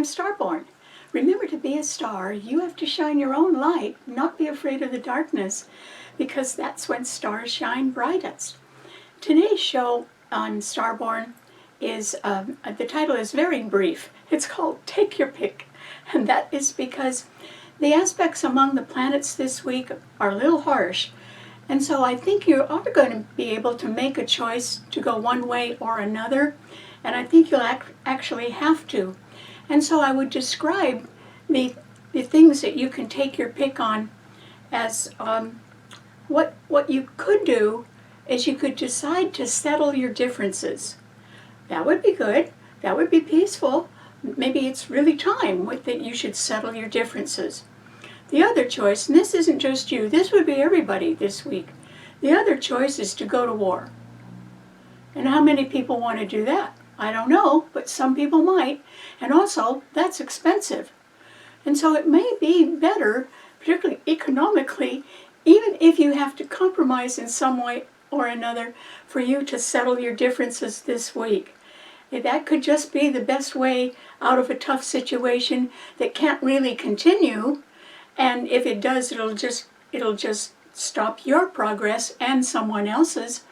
I'm Starborn. Remember, to be a star, you have to shine your own light, not be afraid of the darkness, because that's when stars shine brightest. Today's show on Starborn is, the title is very brief. It's called Take Your Pick, and that is because the aspects among the planets this week are a little harsh, and so I think you are going to be able to make a choice to go one way or another, and I think you'll actually have to. And so I would describe the things that you can take your pick on as what you could do is you could decide to settle your differences. That would be good. That would be peaceful. Maybe it's really time that you should settle your differences. The other choice, and this isn't just you, this would be everybody this week. The other choice is to go to war. And how many people want to do that? I don't know, but some people might. And also, that's expensive. And so it may be better, particularly economically, even if you have to compromise in some way or another, for you to settle your differences this week. That could just be the best way out of a tough situation that can't really continue. And if it does, it'll just stop your progress and someone else's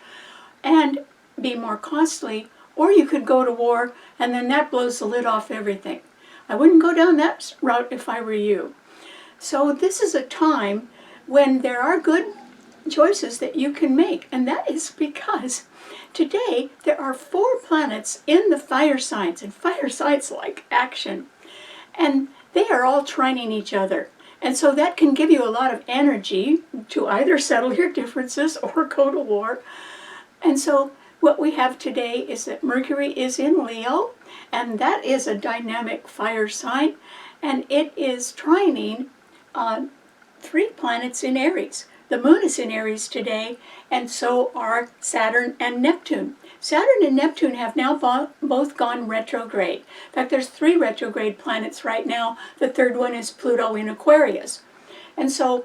and be more costly. Or you could go to war, and then that blows the lid off everything. I wouldn't go down that route if I were you. So this is a time when there are good choices that you can make, and that is because today there are 4 planets in the fire signs, and fire signs like action, and they are all trining each other. And so that can give you a lot of energy to either settle your differences or go to war. And so what we have today is that Mercury is in Leo, and that is a dynamic fire sign, and it is trining 3 planets in Aries. The moon is in Aries today, and so are Saturn and Neptune. Saturn and Neptune have now both gone retrograde. In fact, there's 3 retrograde planets right now. The third one is Pluto in Aquarius. And so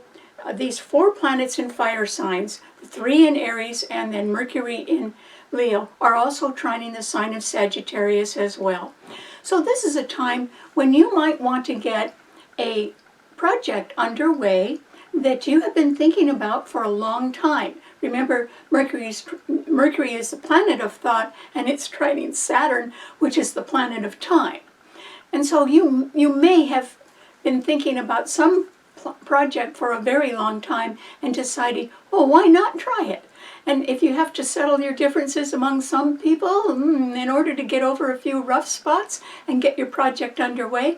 these 4 planets in fire signs, 3 in Aries and then Mercury in Leo, are also trining the sign of Sagittarius as well. So this is a time when you might want to get a project underway that you have been thinking about for a long time. Remember, Mercury is the planet of thought, and it's trining Saturn, which is the planet of time. And so you may have been thinking about some project for a very long time and deciding, oh, why not try it? And if you have to settle your differences among some people in order to get over a few rough spots and get your project underway,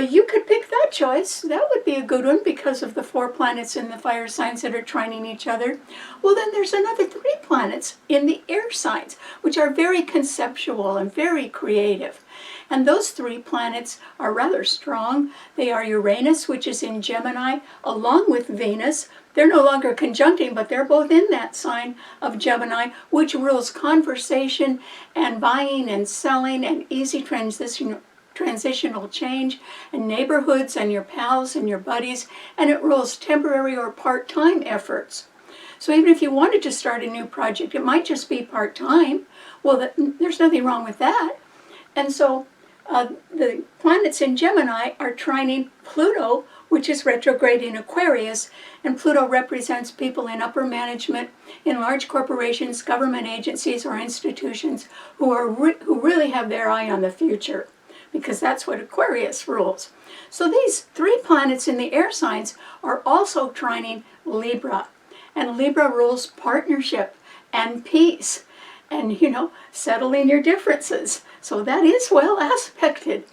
you could pick that choice. That would be a good one because of the 4 planets in the fire signs that are trining each other. Well, then there's another 3 planets in the air signs, which are very conceptual and very creative. And those 3 planets are rather strong. They are Uranus, which is in Gemini, along with Venus. They're no longer conjuncting, but they're both in that sign of Gemini, which rules conversation and buying and selling and easy transitional change and neighborhoods and your pals and your buddies, and it rules temporary or part-time efforts. So even if you wanted to start a new project, it might just be part-time. Well, there's nothing wrong with that. And so the planets in Gemini are trining Pluto, which is retrograde in Aquarius, and Pluto represents people in upper management in large corporations, government agencies, or institutions who really have their eye on the future, because that's what Aquarius rules. So these 3 planets in the air signs are also trining Libra, and Libra rules partnership and peace and, settling your differences. So that is well aspected.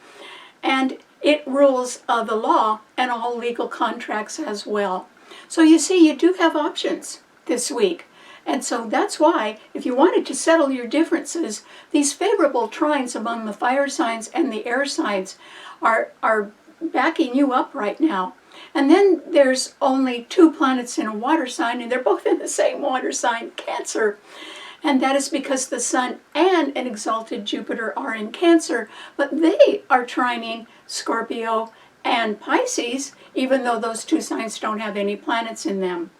And it rules the law and all legal contracts as well. So you see, you do have options this week. And so that's why, if you wanted to settle your differences, these favorable trines among the fire signs and the air signs are backing you up right now. And then there's only 2 planets in a water sign, and they're both in the same water sign, Cancer. And that is because the Sun and an exalted Jupiter are in Cancer, but they are trining Scorpio and Pisces, even though those 2 signs don't have any planets in them.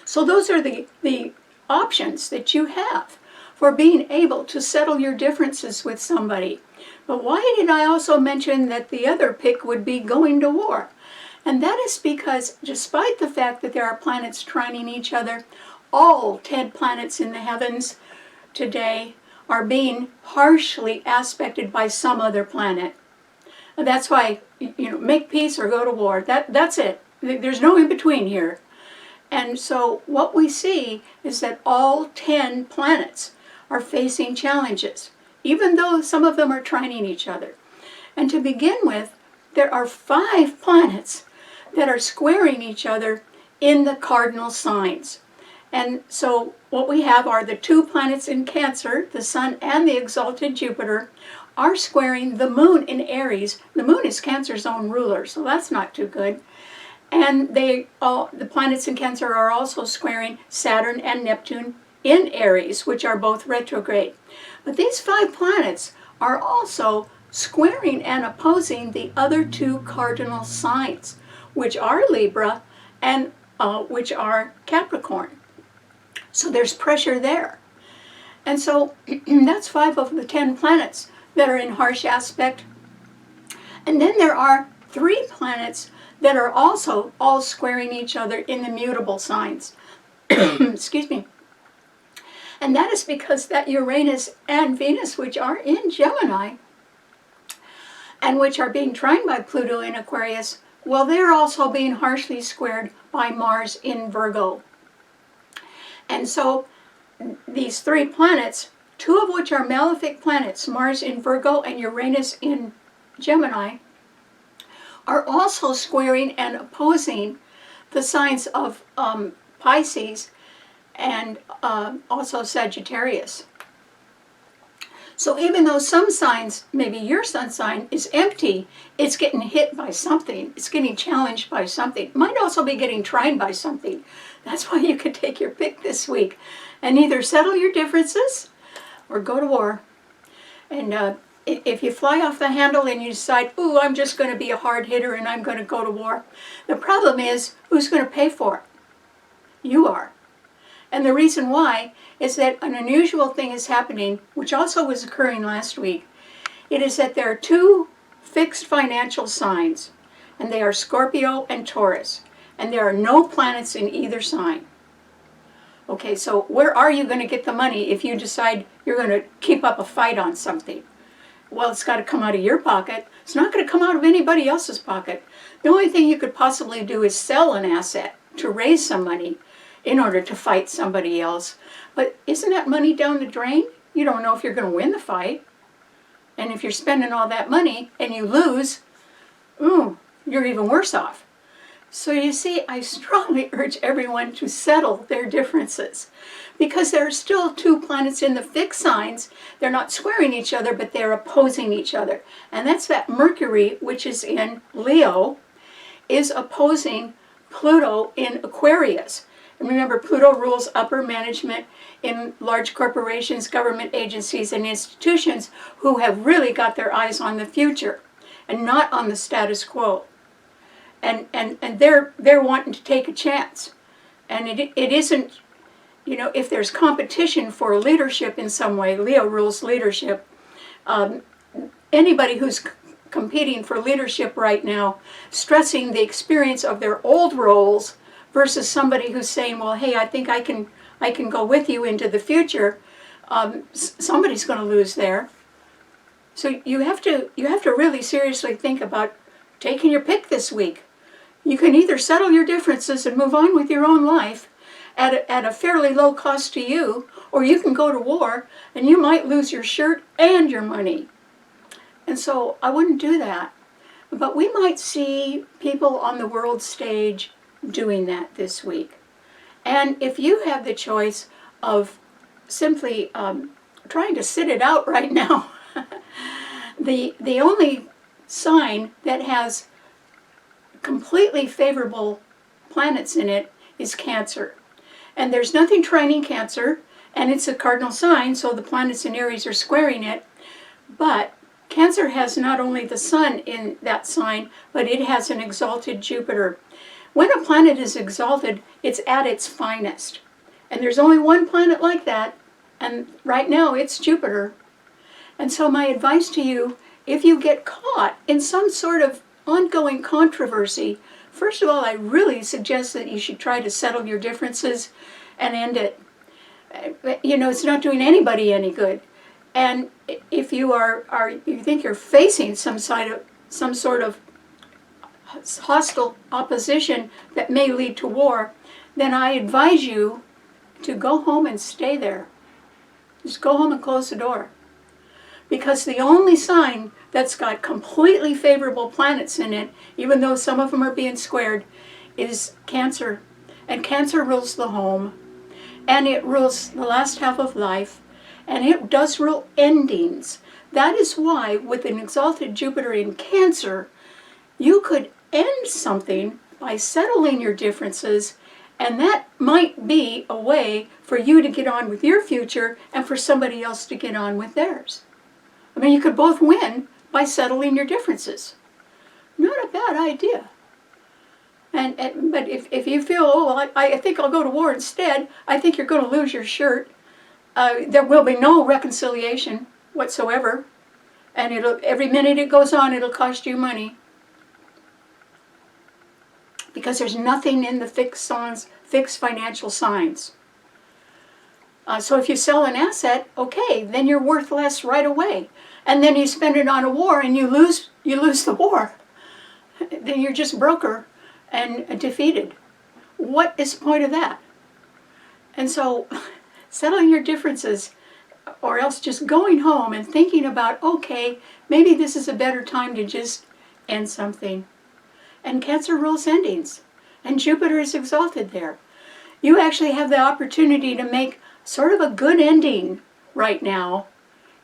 So those are the options that you have for being able to settle your differences with somebody. But why did I also mention that the other pick would be going to war? And that is because despite the fact that there are planets trining each other, all 10 planets in the heavens today are being harshly aspected by some other planet. And that's why, make peace or go to war. That's it. There's no in between here. And so what we see is that all 10 planets are facing challenges, even though some of them are trining each other. And to begin with, there are 5 planets that are squaring each other in the cardinal signs. And so what we have are the 2 planets in Cancer, the Sun and the exalted Jupiter, are squaring the Moon in Aries. The Moon is Cancer's own ruler, so that's not too good. And the planets in Cancer are also squaring Saturn and Neptune in Aries, which are both retrograde. But these 5 planets are also squaring and opposing the other 2 cardinal signs, which are Libra and which are Capricorn. So there's pressure there. And so that's 5 of the 10 planets that are in harsh aspect. And then there are 3 planets that are also all squaring each other in the mutable signs. Excuse me. And that is because that Uranus and Venus, which are in Gemini, and which are being trined by Pluto in Aquarius, well, they're also being harshly squared by Mars in Virgo. And so these 3 planets, 2 of which are malefic planets, Mars in Virgo and Uranus in Gemini, are also squaring and opposing the signs of Pisces and also Sagittarius. So even though some signs, maybe your sun sign, is empty, it's getting hit by something. It's getting challenged by something. It might also be getting trined by something. That's why you could take your pick this week and either settle your differences or go to war. And if you fly off the handle and you decide, ooh, I'm just going to be a hard hitter and I'm going to go to war, the problem is, who's going to pay for it? You are. And the reason why is that an unusual thing is happening, which also was occurring last week. It is that there are 2 fixed financial signs, and they are Scorpio and Taurus, and there are no planets in either sign. Okay, so where are you going to get the money if you decide you're going to keep up a fight on something? Well, it's got to come out of your pocket. It's not going to come out of anybody else's pocket. The only thing you could possibly do is sell an asset to raise some money in order to fight somebody else. But isn't that money down the drain? You don't know if you're going to win the fight. And if you're spending all that money and you lose, you're even worse off. So you see, I strongly urge everyone to settle their differences, because there are still 2 planets in the fixed signs. They're not squaring each other, but they're opposing each other. And that's that Mercury, which is in Leo, is opposing Pluto in Aquarius. And remember, Pluto rules upper management in large corporations, government agencies, and institutions who have really got their eyes on the future and not on the status quo. And they're wanting to take a chance. And it isn't, if there's competition for leadership in some way, Leo rules leadership. Anybody who's competing for leadership right now, stressing the experience of their old roles versus somebody who's saying, well, hey, I think I can go with you into the future, somebody's going to lose there. So you have to really seriously think about taking your pick this week. You can either settle your differences and move on with your own life at a fairly low cost to you, or you can go to war and you might lose your shirt and your money. And so I wouldn't do that. But we might see people on the world stage doing that this week. And if you have the choice of simply trying to sit it out right now, the only sign that has completely favorable planets in it is Cancer. And there's nothing trining Cancer, and it's a cardinal sign, so the planets in Aries are squaring it. But Cancer has not only the Sun in that sign, but it has an exalted Jupiter. When a planet is exalted, it's at its finest. And there's only one planet like that, And right now it's Jupiter. And so my advice to you, if you get caught in some sort of ongoing controversy, first of all, I really suggest that you should try to settle your differences and end it. You know, it's not doing anybody any good. And if you you think you're facing some sort of hostile opposition that may lead to war, then I advise you to go home and stay there. Just go home and close the door. Because the only sign that's got completely favorable planets in it, even though some of them are being squared, is Cancer. And Cancer rules the home, and it rules the last half of life, and it does rule endings. That is why, with an exalted Jupiter in Cancer, you could end something by settling your differences, and that might be a way for you to get on with your future and for somebody else to get on with theirs. I mean, you could both win by settling your differences. Not a bad idea. But if you feel, oh, well, I think I'll go to war instead, I think you're going to lose your shirt. There will be no reconciliation whatsoever. And every minute it goes on, it'll cost you money. Because there's nothing in the fixed financial signs. So if you sell an asset, okay, then you're worth less right away. And then you spend it on a war and you lose the war. Then you're just broker and defeated. What is the point of that? And so settling your differences, or else just going home and thinking about, okay, maybe this is a better time to just end something. And Cancer rules endings. And Jupiter is exalted there. You actually have the opportunity to make sort of a good ending right now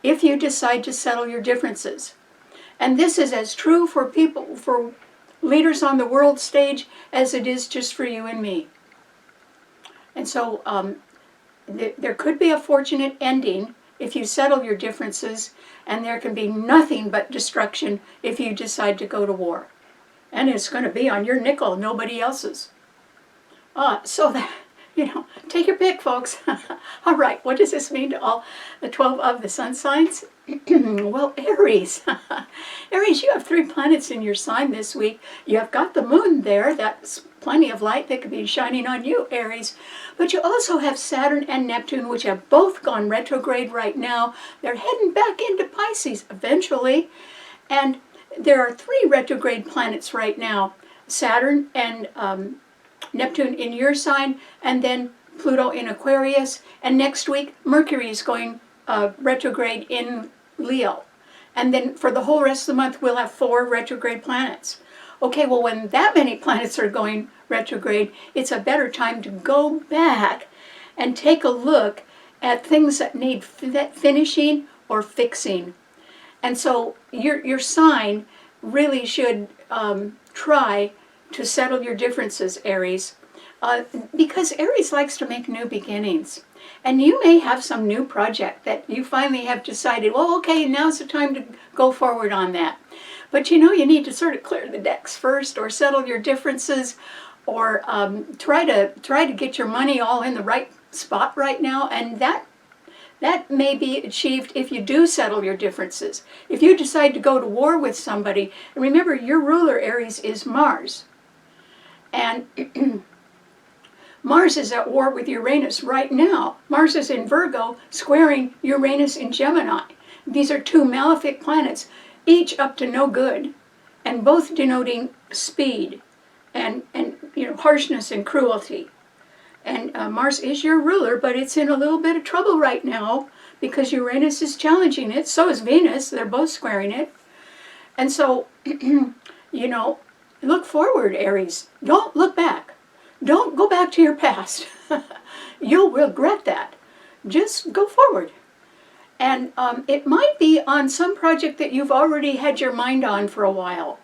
if you decide to settle your differences. And this is as true for people, for leaders on the world stage, as it is just for you and me. And so there could be a fortunate ending if you settle your differences, and there can be nothing but destruction if you decide to go to war. And it's going to be on your nickel, nobody else's. So that, take your pick, folks. All right, what does this mean to all the 12 of the sun signs? Well, Aries. Aries, you have 3 planets in your sign this week. You have got the moon there. That's plenty of light that could be shining on you, Aries. But you also have Saturn and Neptune, which have both gone retrograde right now. They're heading back into Pisces eventually. And there are 3 retrograde planets right now. Saturn and Neptune in your sign, and then Pluto in Aquarius. And next week, Mercury is going retrograde in Leo. And then for the whole rest of the month, we'll have 4 retrograde planets. Okay, well, when that many planets are going retrograde, it's a better time to go back and take a look at things that need finishing or fixing. And so your sign really should try to settle your differences, Aries, because Aries likes to make new beginnings. And you may have some new project that you finally have decided, well, okay, now's the time to go forward on that. But you need to sort of clear the decks first, or settle your differences, or try to get your money all in the right spot right now. And that may be achieved if you do settle your differences. If you decide to go to war with somebody, and remember, your ruler, Aries, is Mars. And Mars is at war with Uranus right now. Mars is in Virgo, squaring Uranus in Gemini. These are 2 malefic planets, each up to no good, and both denoting speed and harshness and cruelty. And Mars is your ruler, but it's in a little bit of trouble right now because Uranus is challenging it. So is Venus. They're both squaring it. And so, look forward, Aries. Don't look back. Don't go back to your past. You'll regret that. Just go forward. And it might be on some project that you've already had your mind on for a while.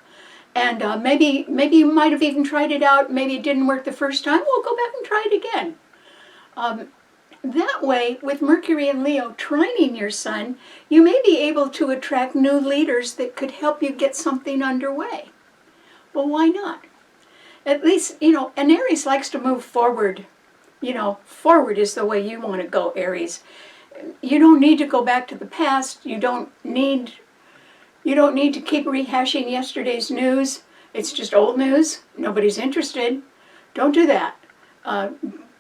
And maybe you might have even tried it out. Maybe it didn't work the first time. Well, go back and try it again. That way, with Mercury and Leo trining your sun, you may be able to attract new leaders that could help you get something underway. Well, why not? At least, and Aries likes to move forward. Forward is the way you want to go, Aries. you don't need to go back to the past. You don't need to keep rehashing yesterday's news. It's just old news. Nobody's interested. Don't do that.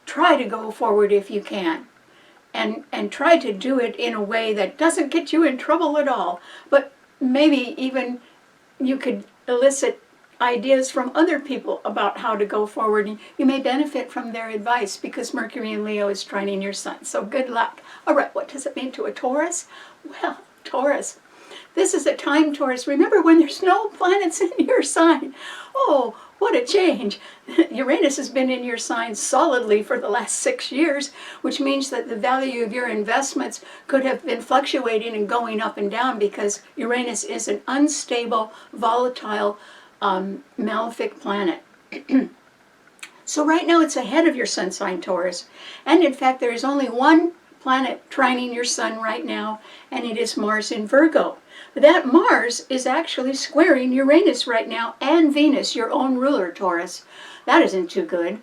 Try to go forward if you can. And try to do it in a way that doesn't get you in trouble at all. But maybe even you could elicit ideas from other people about how to go forward. You may benefit from their advice because Mercury in Leo is trining your sun. So good luck. All right, what does it mean to a Taurus? Well, Taurus. This is a time, Taurus. Remember when there's no planets in your sign. Oh, what a change. Uranus has been in your sign solidly for the last 6 years, which means that the value of your investments could have been fluctuating and going up and down because Uranus is an unstable, volatile, malefic planet. So right now it's ahead of your sun sign, Taurus. And in fact, there is only one planet trining your sun right now, and it is Mars in Virgo. That Mars is actually squaring Uranus right now and Venus, your own ruler, Taurus. That isn't too good.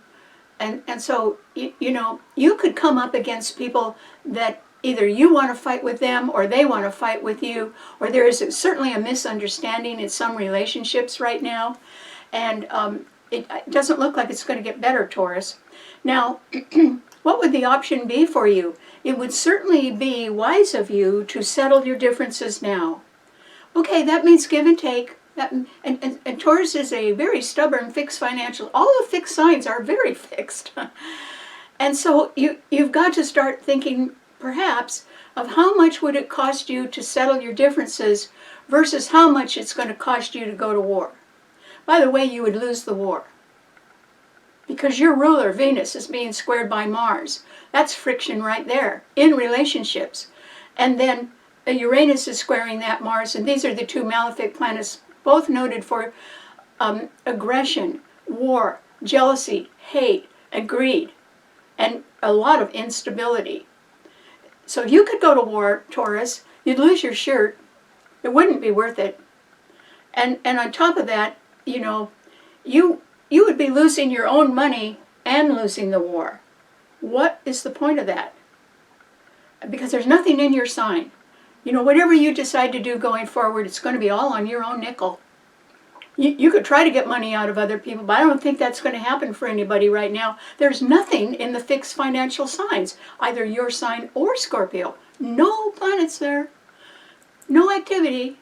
And so, you could come up against people that either you want to fight with them or they want to fight with you, or there is certainly a misunderstanding in some relationships right now. And it doesn't look like it's going to get better, Taurus. Now, what would the option be for you? It would certainly be wise of you to settle your differences now. Okay, that means give and take. And Taurus is a very stubborn, fixed financial. All the fixed signs are very fixed. And so you've got to start thinking, perhaps, of how much would it cost you to settle your differences versus how much it's going to cost you to go to war. By the way, you would lose the war. Because your ruler, Venus, is being squared by Mars. That's friction right there in relationships. And then Uranus is squaring that Mars, and these are the two malefic planets, both noted for aggression, war, jealousy, hate, and greed, and a lot of instability. So if you could go to war, Taurus, you'd lose your shirt. It wouldn't be worth it. And on top of that, you would be losing your own money and losing the war. What is the point of that? Because there's nothing in your sign. Whatever you decide to do going forward, it's going to be all on your own nickel. You could try to get money out of other people, but I don't think that's going to happen for anybody right now. There's nothing in the fixed financial signs, either your sign or Scorpio. No planets there. No activity.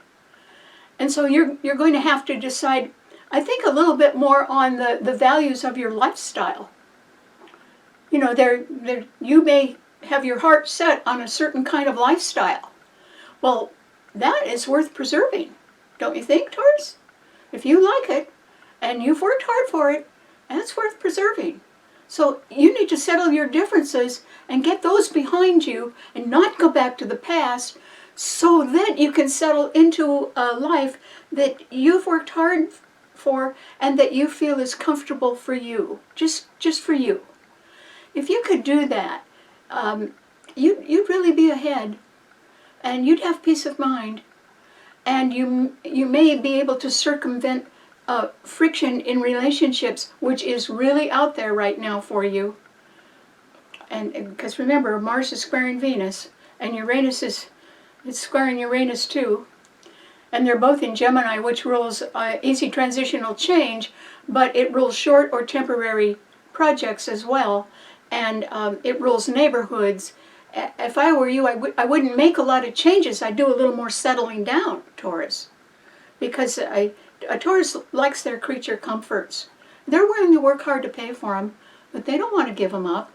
And so you're going to have to decide, I think, a little bit more on the values of your lifestyle. You may have your heart set on a certain kind of lifestyle. Well, that is worth preserving, don't you think, Taurus? If you like it, and you've worked hard for it, that's worth preserving. So you need to settle your differences and get those behind you and not go back to the past so that you can settle into a life that you've worked hard for and that you feel is comfortable for you, just for you. If you could do that, you'd really be ahead. And you'd have peace of mind, and you may be able to circumvent friction in relationships, which is really out there right now for you. And because remember, Mars is squaring Venus, and Uranus is squaring Uranus too, and they're both in Gemini, which rules easy transitional change, but it rules short or temporary projects as well, and it rules neighborhoods. If I were you, I wouldn't make a lot of changes. I'd do a little more settling down, Taurus. Because a Taurus likes their creature comforts. They're willing to work hard to pay for them, but they don't want to give them up.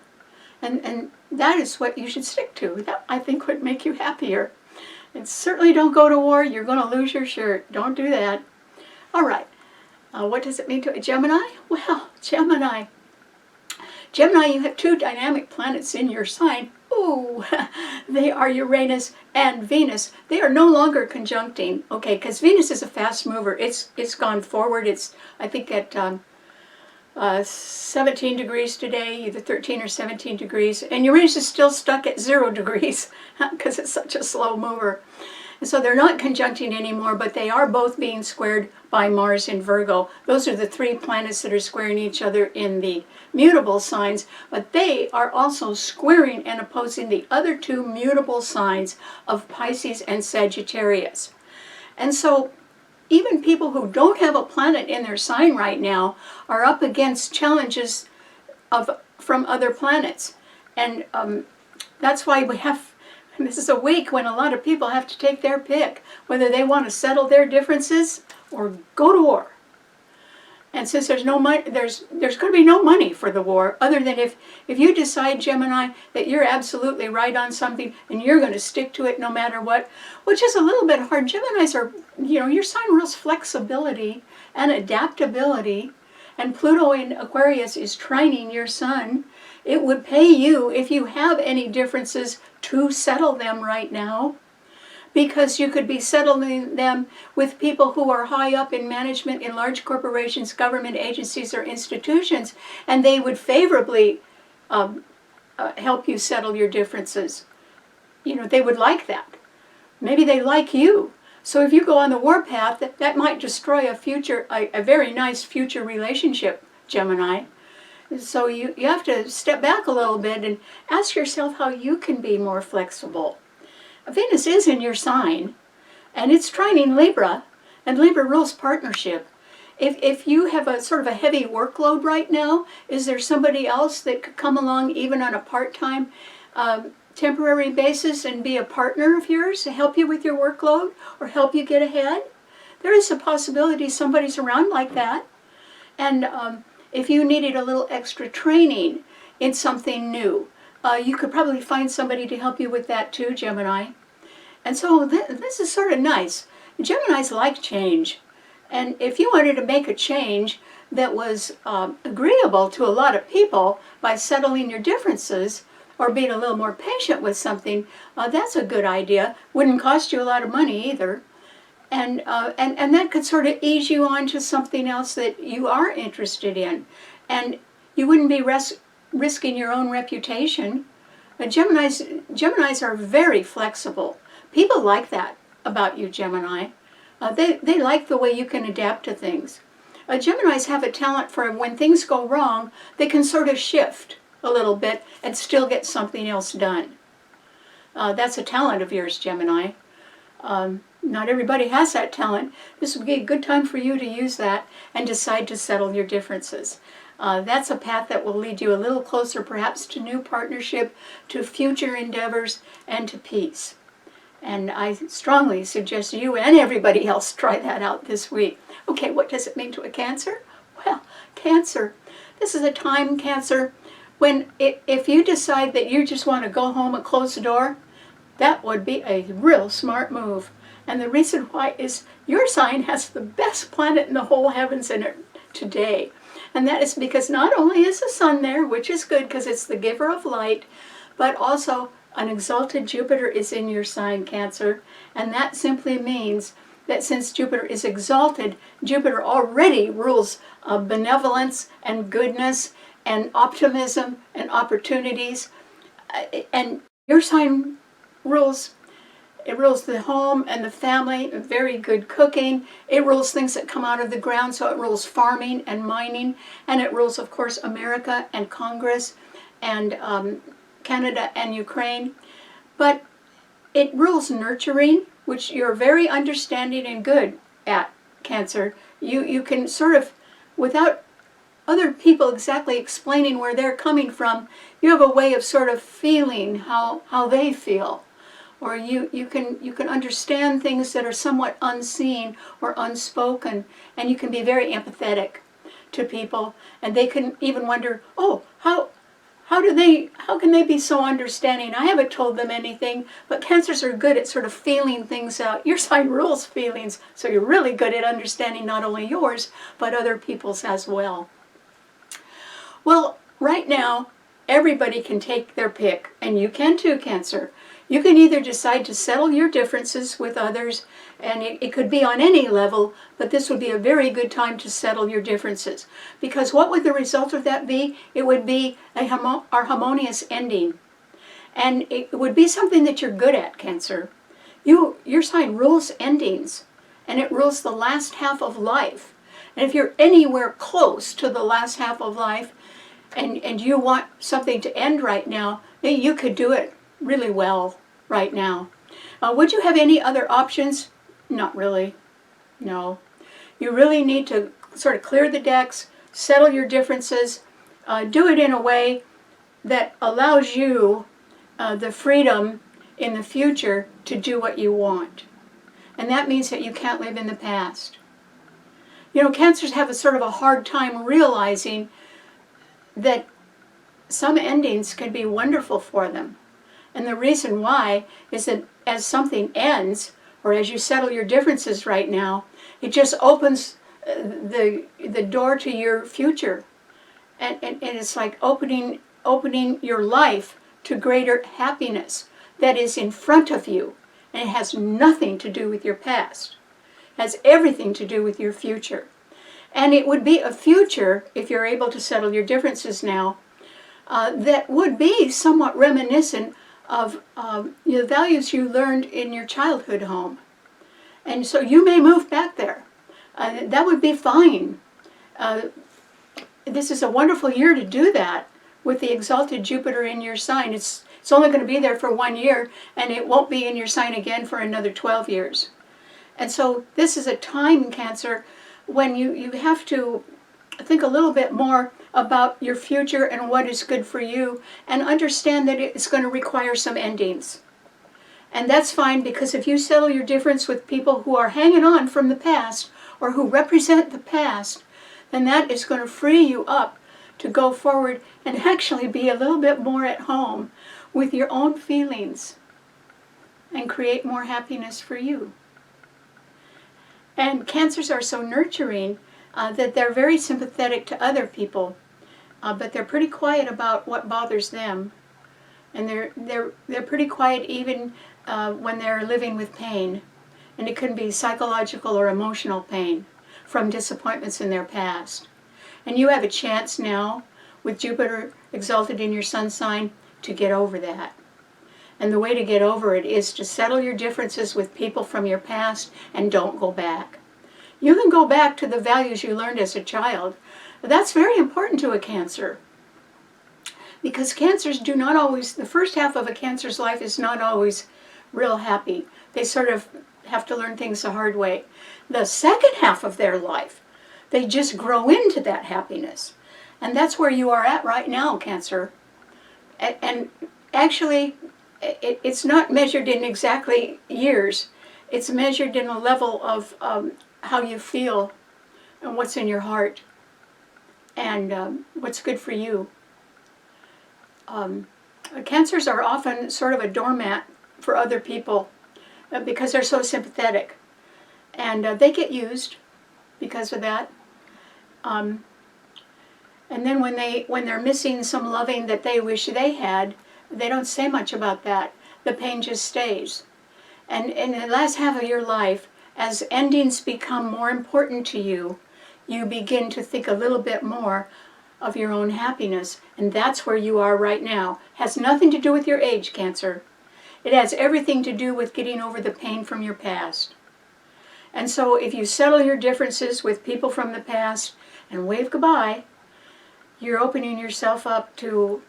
And that is what you should stick to. That, I think, would make you happier. And certainly don't go to war. You're going to lose your shirt. Don't do that. All right. What does it mean to a Gemini? Well, Gemini, you have two dynamic planets in your sign. Ooh, they are Uranus and Venus. They are no longer conjuncting, okay, because Venus is a fast mover. It's gone forward. It's, I think, at 17 degrees today, either 13 or 17 degrees. And Uranus is still stuck at 0 degrees because it's such a slow mover. And so they're not conjuncting anymore, but they are both being squared by Mars in Virgo. Those are the 3 planets that are squaring each other in the mutable signs, but they are also squaring and opposing the other 2 mutable signs of Pisces and Sagittarius. And so even people who don't have a planet in their sign right now are up against challenges from other planets. And that's why we have, this is a week when a lot of people have to take their pick, whether they want to settle their differences or go to war. And since there's no money, there's going to be no money for the war, other than if you decide, Gemini, that you're absolutely right on something and you're going to stick to it no matter what, which is a little bit hard. Geminis are, your sign rules flexibility and adaptability, and Pluto in Aquarius is trining your sun. It would pay you, if you have any differences, to settle them right now, because you could be settling them with people who are high up in management in large corporations, government agencies, or institutions, and they would favorably help you settle your differences. They would like that. Maybe they like you. So if you go on the warpath, that might destroy a very nice future relationship, Gemini. So you have to step back a little bit and ask yourself how you can be more flexible. Venus is in your sign, and it's trining Libra, and Libra rules partnership. If you have a sort of a heavy workload right now, is there somebody else that could come along even on a part-time temporary basis and be a partner of yours to help you with your workload or help you get ahead? There is a possibility somebody's around like that. And if you needed a little extra training in something new, you could probably find somebody to help you with that too, Gemini. And so this is sort of nice. Geminis like change. And if you wanted to make a change that was agreeable to a lot of people by settling your differences or being a little more patient with something, that's a good idea. Wouldn't cost you a lot of money either. And that could sort of ease you on to something else that you are interested in. And you wouldn't be risking your own reputation. Geminis are very flexible. People like that about you, Gemini. They like the way you can adapt to things. Geminis have a talent for when things go wrong, they can sort of shift a little bit and still get something else done. That's a talent of yours, Gemini. Not everybody has that talent. This would be a good time for you to use that and decide to settle your differences. That's a path that will lead you a little closer perhaps to new partnership, to future endeavors, and to peace. And I strongly suggest you and everybody else try that out this week. Okay, what does it mean to a Cancer? Well, Cancer, this is a time, Cancer, when if you decide that you just want to go home and close the door, that would be a real smart move. And the reason why is your sign has the best planet in the whole heavens in it today. And that is because not only is the sun there, which is good because it's the giver of light, but also an exalted Jupiter is in your sign, Cancer. And that simply means that since Jupiter is exalted, Jupiter already rules benevolence and goodness and optimism and opportunities. And your sign rules the home and the family, very good cooking. It rules things that come out of the ground, so it rules farming and mining. And it rules, of course, America and Congress and Canada and Ukraine. But it rules nurturing, which you're very understanding and good at, Cancer. You can sort of, without other people exactly explaining where they're coming from, you have a way of sort of feeling how they feel. Or you can understand things that are somewhat unseen or unspoken, and you can be very empathetic to people, and they can even wonder, oh, how can they be so understanding? I haven't told them anything. But Cancers are good at sort of feeling things out. Your sign rules feelings, so you're really good at understanding not only yours, but other people's as well. Well, right now, everybody can take their pick, and you can too, Cancer. You can either decide to settle your differences with others, and it could be on any level, but this would be a very good time to settle your differences. Because what would the result of that be? It would be our harmonious ending. And it would be something that you're good at, Cancer. Your sign rules endings, and it rules the last half of life. And if you're anywhere close to the last half of life, and you want something to end right now, then you could do it really well right now. Would you have any other options? Not really. No. You really need to sort of clear the decks, settle your differences, do it in a way that allows you the freedom in the future to do what you want. And that means that you can't live in the past. You know, Cancers have a sort of a hard time realizing that some endings can be wonderful for them. And the reason why is that as something ends, or as you settle your differences right now, it just opens the door to your future. And it's like opening your life to greater happiness that is in front of you. And it has nothing to do with your past. It has everything to do with your future. And it would be a future, if you're able to settle your differences now, that would be somewhat reminiscent of the values you learned in your childhood home. And so you may move back there. That would be fine. This is a wonderful year to do that with the exalted Jupiter in your sign. It's only going to be there for 1 year, and it won't be in your sign again for another 12 years. And so this is a time, Cancer, when you have to think a little bit more about your future and what is good for you, and understand that it's going to require some endings. And that's fine, because if you settle your difference with people who are hanging on from the past or who represent the past, then that is going to free you up to go forward and actually be a little bit more at home with your own feelings and create more happiness for you. And Cancers are so nurturing that they're very sympathetic to other people, but they're pretty quiet about what bothers them. And they're pretty quiet even when they're living with pain. And it can be psychological or emotional pain from disappointments in their past. And you have a chance now, with Jupiter exalted in your sun sign, to get over that. And the way to get over it is to settle your differences with people from your past and don't go back. You can go back to the values you learned as a child. That's very important to a Cancer. Because Cancers do not always, the first half of a Cancer's life is not always real happy. They sort of have to learn things the hard way. The second half of their life, they just grow into that happiness. And that's where you are at right now, Cancer. And actually, it's not measured in exactly years. It's measured in a level of how you feel and what's in your heart and what's good for you. Cancers are often sort of a doormat for other people because they're so sympathetic. And they get used because of that. And then when they're missing some loving that they wish they had, they don't say much about that. The pain just stays. And in the last half of your life, as endings become more important to you, you begin to think a little bit more of your own happiness. And that's where you are right now. Has nothing to do with your age, Cancer. It has everything to do with getting over the pain from your past. And so if you settle your differences with people from the past and wave goodbye, you're opening yourself up to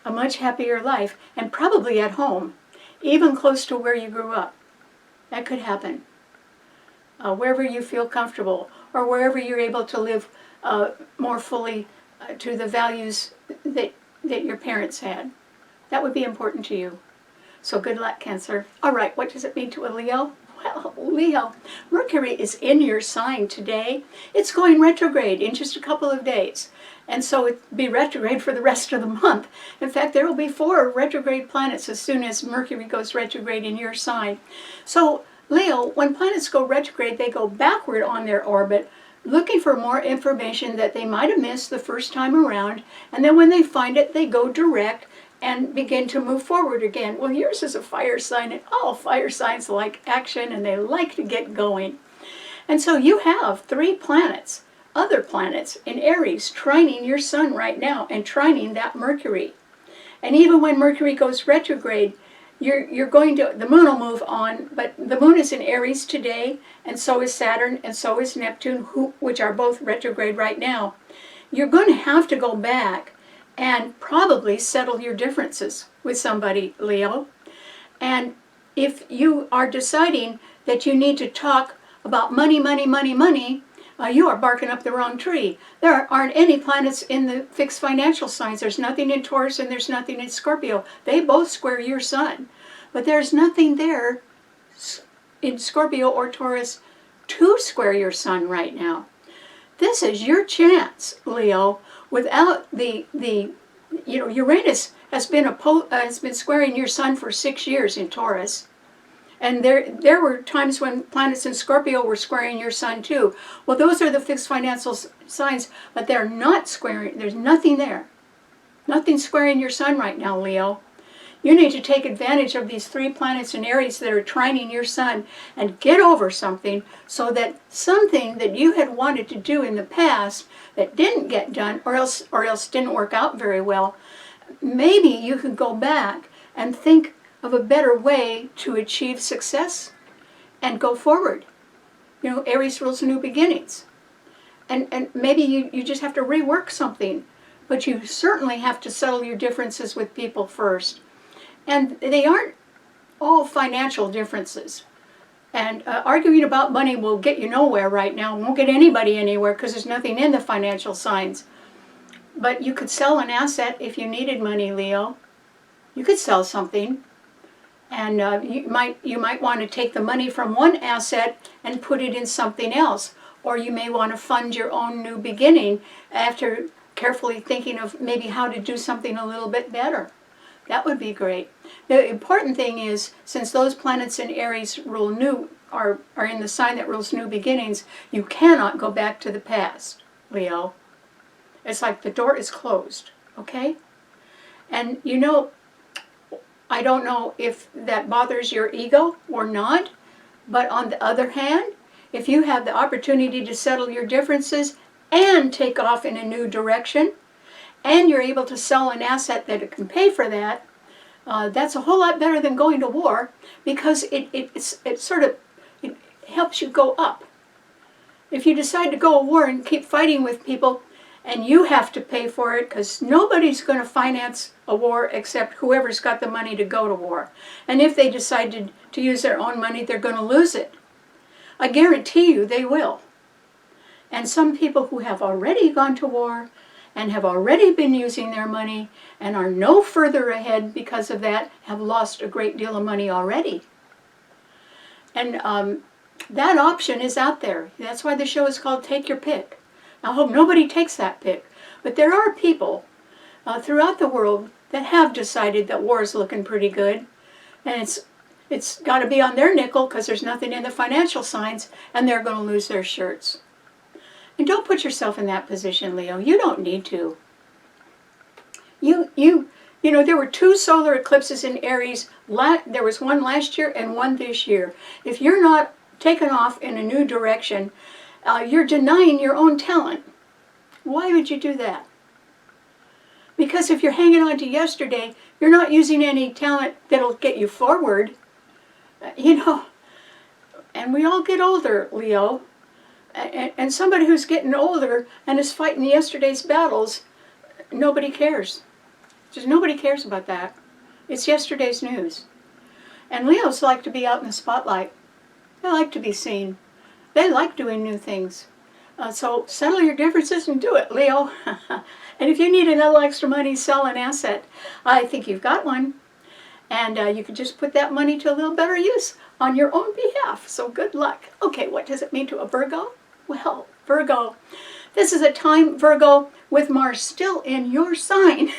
a much happier life, and probably at home, even close to where you grew up. That could happen. Wherever you feel comfortable, or wherever you're able to live more fully to the values that your parents had. That would be important to you. So good luck, Cancer. All right, what does it mean to a Leo? Well, Leo, Mercury is in your sign today. It's going retrograde in just a couple of days. And so it'll be retrograde for the rest of the month. In fact, there will be 4 retrograde planets as soon as Mercury goes retrograde in your sign. So, Leo, when planets go retrograde, they go backward on their orbit, looking for more information that they might have missed the first time around. And then when they find it, they go direct and begin to move forward again. Well, yours is a fire sign, and all fire signs like action, and they like to get going. And so you have 3 planets, other planets in Aries, trining your sun right now and trining that Mercury. And even when Mercury goes retrograde, you're going to, the moon will move on, but the moon is in Aries today, and so is Saturn, and so is Neptune, which are both retrograde right now. You're going to have to go back and probably settle your differences with somebody, Leo. And if you are deciding that you need to talk about money, you are barking up the wrong tree. There aren't any planets in the fixed financial signs. There's nothing in Taurus and there's nothing in Scorpio. They both square your sun. But there's nothing there in Scorpio or Taurus to square your sun right now. This is your chance, Leo. Without Uranus has been squaring your sun for 6 years in Taurus. And there were times when planets in Scorpio were squaring your sun too. Well, those are the fixed financial signs, but they're not squaring. There's nothing there. Nothing squaring your sun right now, Leo. You need to take advantage of these 3 planets in Aries that are trining your sun and get over something, so that something that you had wanted to do in the past that didn't get done, or else didn't work out very well, maybe you can go back and think of a better way to achieve success and go forward. Aries rules new beginnings. And maybe you just have to rework something, but you certainly have to settle your differences with people first. And they aren't all financial differences. And arguing about money will get you nowhere right now. It won't get anybody anywhere because there's nothing in the financial signs. But you could sell an asset if you needed money, Leo. You could sell something. And you might want to take the money from one asset and put it in something else. Or you may want to fund your own new beginning after carefully thinking of maybe how to do something a little bit better. That would be great. The important thing is, since those planets in Aries rule new, are in the sign that rules new beginnings, you cannot go back to the past, Leo. It's like the door is closed, okay? And I don't know if that bothers your ego or not, but on the other hand, if you have the opportunity to settle your differences and take off in a new direction, and you're able to sell an asset that can pay for that, that's a whole lot better than going to war, because it helps you go up. If you decide to go to war and keep fighting with people, and you have to pay for it, because nobody's going to finance a war except whoever's got the money to go to war. And if they decide to use their own money, they're going to lose it. I guarantee you they will. And some people who have already gone to war and have already been using their money and are no further ahead because of that have lost a great deal of money already. And that option is out there. That's why the show is called Take Your Pick. I hope nobody takes that pick. But there are people throughout the world that have decided that war is looking pretty good. And it's got to be on their nickel because there's nothing in the financial signs, and they're going to lose their shirts. And don't put yourself in that position, Leo. You don't need to. There were 2 solar eclipses in Aries. There was one last year and one this year. If you're not taken off in a new direction, you're denying your own talent. Why would you do that? Because if you're hanging on to yesterday, you're not using any talent that'll get you forward. And we all get older, Leo. And somebody who's getting older and is fighting yesterday's battles, nobody cares. Just nobody cares about that. It's yesterday's news. And Leos like to be out in the spotlight. They like to be seen. They like doing new things. So settle your differences and do it, Leo. And if you need a little extra money, sell an asset. I think you've got one. And you can just put that money to a little better use on your own behalf. So good luck. Okay, what does it mean to a Virgo? Well, Virgo, this is a time, Virgo, with Mars still in your sign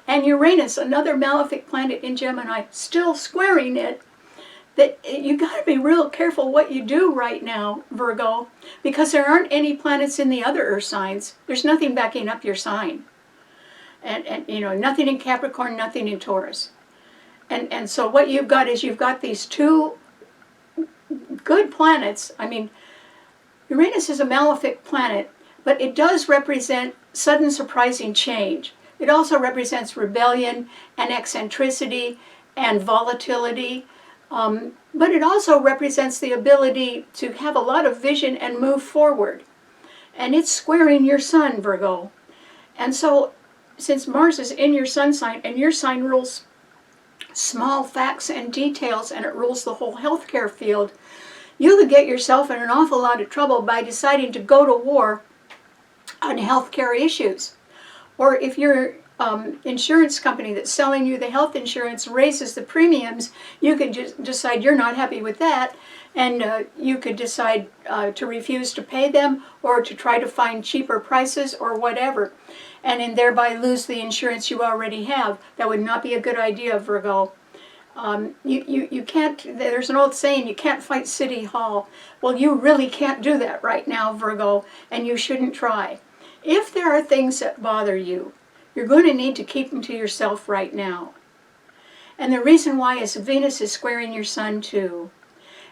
and Uranus, another malefic planet in Gemini, still squaring it, that you got to be real careful what you do right now, Virgo, because there aren't any planets in the other Earth signs. There's nothing backing up your sign. And nothing in Capricorn, nothing in Taurus. And so what you've got is you've got these 2 good planets. I mean, Uranus is a malefic planet, but it does represent sudden surprising change. It also represents rebellion and eccentricity and volatility, but it also represents the ability to have a lot of vision and move forward. And it's squaring your sun, Virgo. And so, since Mars is in your sun sign, and your sign rules small facts and details, and it rules the whole healthcare field, you could get yourself in an awful lot of trouble by deciding to go to war on healthcare issues. Or if your insurance company that's selling you the health insurance raises the premiums, you could just decide you're not happy with that, and you could decide to refuse to pay them, or to try to find cheaper prices or whatever, and thereby lose the insurance you already have. That would not be a good idea, Virgo. You can't, there's an old saying, you can't fight City Hall. Well, you really can't do that right now, Virgo, and you shouldn't try. If there are things that bother you, you're going to need to keep them to yourself right now. And the reason why is Venus is squaring your sun too.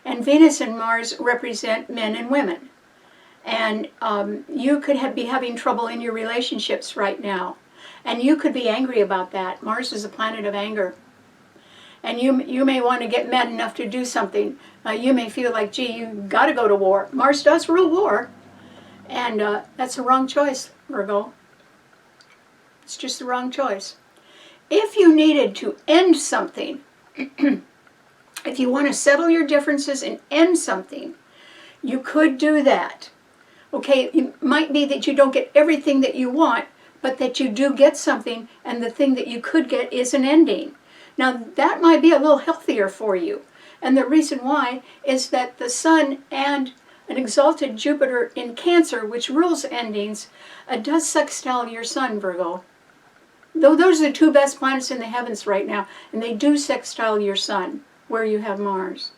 And Venus and Mars represent men and women. And you could be having trouble in your relationships right now. And you could be angry about that. Mars is a planet of anger. And you may want to get mad enough to do something. You may feel like, gee, you got to go to war. Mars does rule war. And that's the wrong choice, Virgo. It's just the wrong choice. If you needed to end something, if you want to settle your differences and end something, you could do that. Okay, it might be that you don't get everything that you want, but that you do get something, and the thing that you could get is an ending. Now, that might be a little healthier for you. And the reason why is that the Sun and an exalted Jupiter in Cancer, which rules endings, does sextile your Sun, Virgo. Though those are the two best planets in the heavens right now, and they do sextile your Sun, where you have Mars.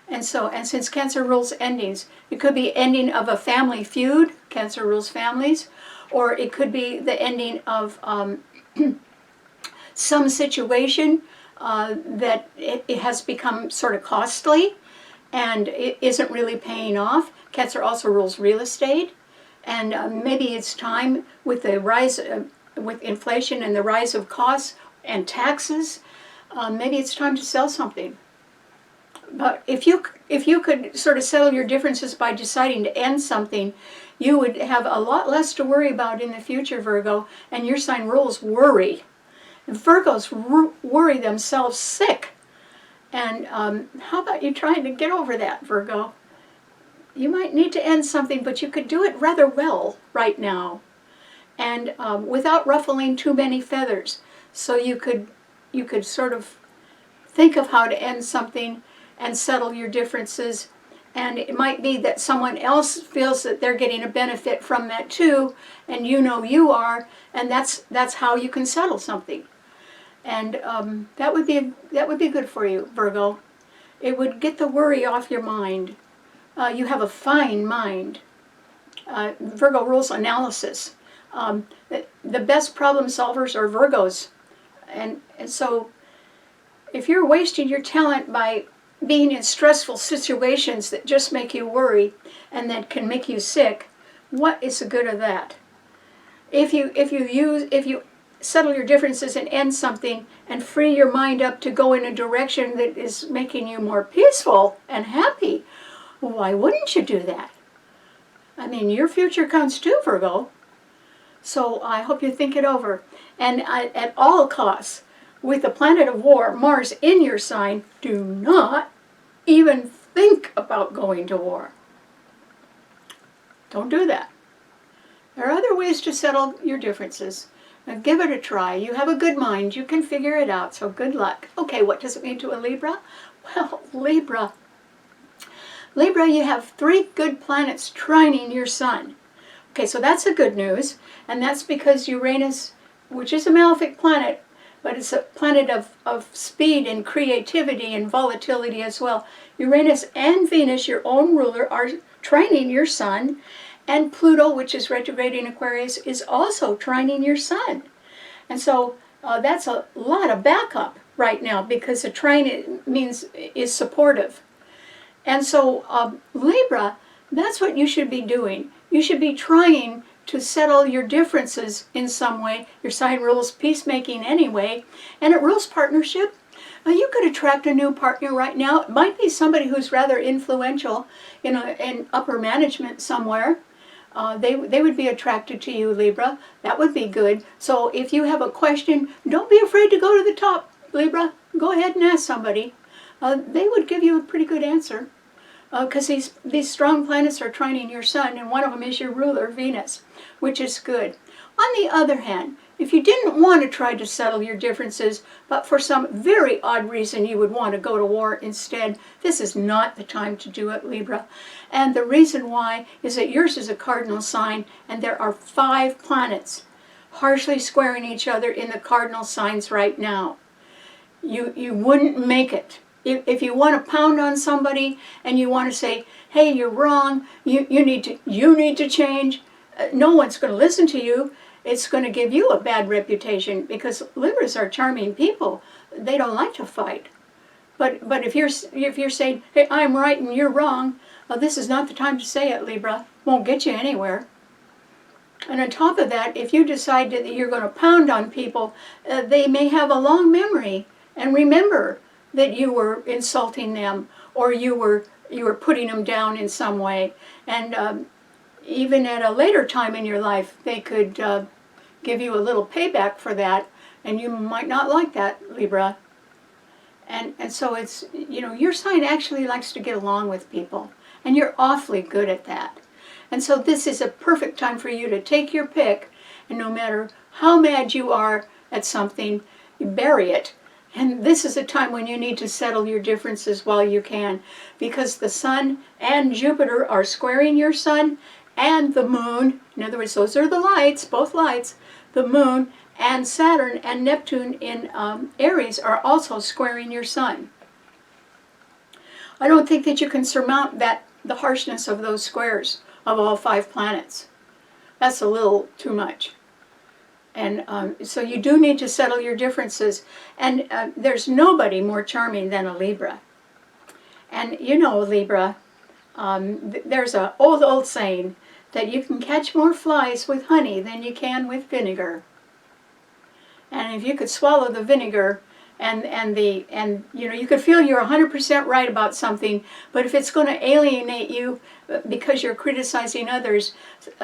And since Cancer rules endings, it could be ending of a family feud. Cancer rules families. Or it could be the ending of some situation that it has become sort of costly and it isn't really paying off. Cancer also rules real estate. And maybe it's time, with the rise with inflation and the rise of costs and taxes, maybe it's time to sell something. But if you could sort of settle your differences by deciding to end something, you would have a lot less to worry about in the future, Virgo, and your sign rules worry. And Virgos worry themselves sick. And how about you trying to get over that, Virgo? You might need to end something, but you could do it rather well right now, and without ruffling too many feathers. So you could sort of think of how to end something and settle your differences. And it might be that someone else feels that they're getting a benefit from that too, and you know you are, and that's how you can settle something. And that would be good for you, Virgo. It would get the worry off your mind. You have a fine mind. Virgo rules analysis. The best problem solvers are Virgos, and so if you're wasting your talent by being in stressful situations that just make you worry and that can make you sick, what is the good of that? If you settle your differences and end something and free your mind up to go in a direction that is making you more peaceful and happy, why wouldn't you do that? I mean, your future counts too, Virgo. So I hope you think it over. And at all costs, with the planet of war, Mars in your sign, do not even think about going to war. Don't do that. There are other ways to settle your differences. Now give it a try. You have a good mind. You can figure it out, so good luck. Okay, what does it mean to a Libra? Well, Libra, you have 3 good planets trining your sun. Okay, so that's the good news, and that's because Uranus, which is a malefic planet, but it's a planet of speed and creativity and volatility as well. Uranus and Venus, your own ruler, are trining your sun, and Pluto, which is retrograde in Aquarius, is also trining your sun. And so that's a lot of backup right now, because a trine is supportive. And so Libra, that's what you should be doing. You should be trying to settle your differences in some way. Your sign rules peacemaking anyway, and it rules partnership. You could attract a new partner right now. It might be somebody who's rather influential in upper management somewhere. They would be attracted to you, Libra. That would be good. So if you have a question, don't be afraid to go to the top, Libra. Go ahead and ask somebody. They would give you a pretty good answer. Because these strong planets are trining your sun, and one of them is your ruler, Venus, which is good. On the other hand, if you didn't want to try to settle your differences, but for some very odd reason you would want to go to war instead, this is not the time to do it, Libra. And the reason why is that yours is a cardinal sign, and there are 5 planets harshly squaring each other in the cardinal signs right now. You wouldn't make it. If you want to pound on somebody and you want to say, hey, you're wrong, you need to change, no one's going to listen to you. It's going to give you a bad reputation, because Libras are charming people. They don't like to fight. But if you're saying, hey, I'm right and you're wrong, this is not the time to say it, Libra. Won't get you anywhere. And on top of that, if you decide that you're going to pound on people, they may have a long memory and remember that you were insulting them, or you were putting them down in some way. And even at a later time in your life, they could give you a little payback for that, and you might not like that, Libra. And so it's, your sign actually likes to get along with people, and you're awfully good at that. And so this is a perfect time for you to take your pick, and no matter how mad you are at something, you bury it. And this is a time when you need to settle your differences while you can, because the sun and Jupiter are squaring your sun, and the moon, in other words, those are the lights, both lights, the moon and Saturn and Neptune in Aries are also squaring your sun. I don't think that you can surmount the harshness of those squares of all 5 planets. That's a little too much. And so you do need to settle your differences. And there's nobody more charming than a Libra. And Libra, there's an old saying that you can catch more flies with honey than you can with vinegar. And if you could swallow the vinegar and you could feel you're 100% right about something, but if it's going to alienate you because you're criticizing others,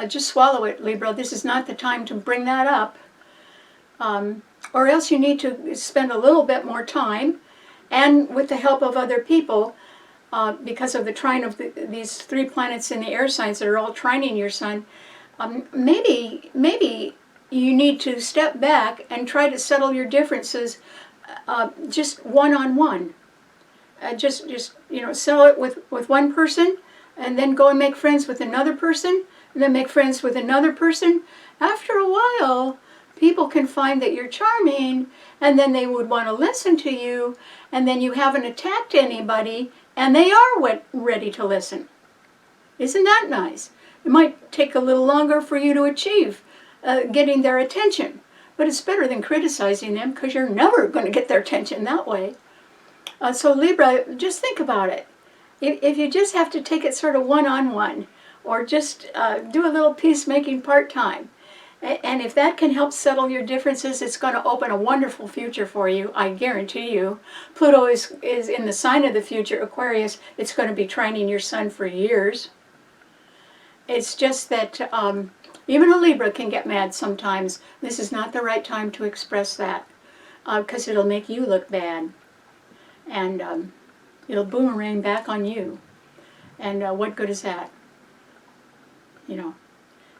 just swallow it, Libra. This is not the time to bring that up. Or else you need to spend a little bit more time, and with the help of other people, because of the trine of these 3 planets in the air signs that are all trining your sun, maybe you need to step back and try to settle your differences just one-on-one. Just settle it with one person, and then go and make friends with another person, and then make friends with another person. After a while, people can find that you're charming, and then they would want to listen to you, and then you haven't attacked anybody, and they are ready to listen. Isn't that nice? It might take a little longer for you to achieve getting their attention, but it's better than criticizing them, because you're never going to get their attention that way. So Libra, just think about it. If you just have to take it sort of one-on-one, or just do a little peacemaking part-time, and if that can help settle your differences, it's going to open a wonderful future for you, I guarantee you. Pluto is in the sign of the future, Aquarius. It's going to be trining your sun for years. It's just that even a Libra can get mad sometimes. This is not the right time to express that, because it'll make you look bad. And it'll boomerang back on you. And what good is that?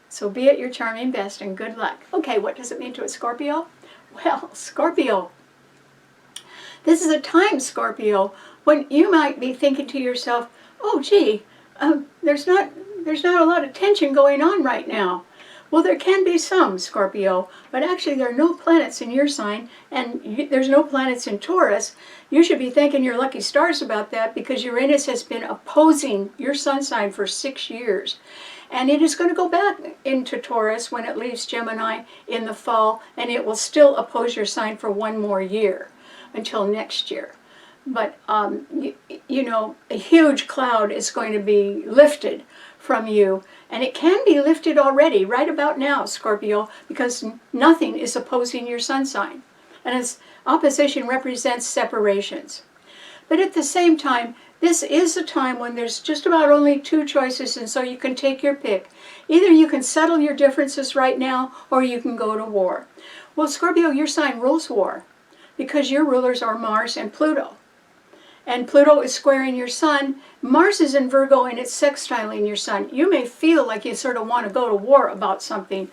So be at your charming best, and good luck. Okay, what does it mean to a Scorpio? Well, Scorpio, this is a time, Scorpio, when you might be thinking to yourself, oh gee, there's not a lot of tension going on right now. Well, there can be some, Scorpio, but actually there are no planets in your sign, and there's no planets in Taurus. You should be thanking your lucky stars about that, because Uranus has been opposing your sun sign for 6 years. And it is going to go back into Taurus when it leaves Gemini in the fall, and it will still oppose your sign for 1 more year, until next year. But, a huge cloud is going to be lifted from you, and it can be lifted already right about now, Scorpio, because nothing is opposing your sun sign, and its opposition represents separations. But at the same time, this is a time when there's just about only two choices, and so you can take your pick. Either you can settle your differences right now, or you can go to war. Well, Scorpio, your sign rules war, because your rulers are Mars and Pluto. And Pluto is squaring your sun. Mars is in Virgo and it's sextiling your sun. You may feel like you sort of want to go to war about something.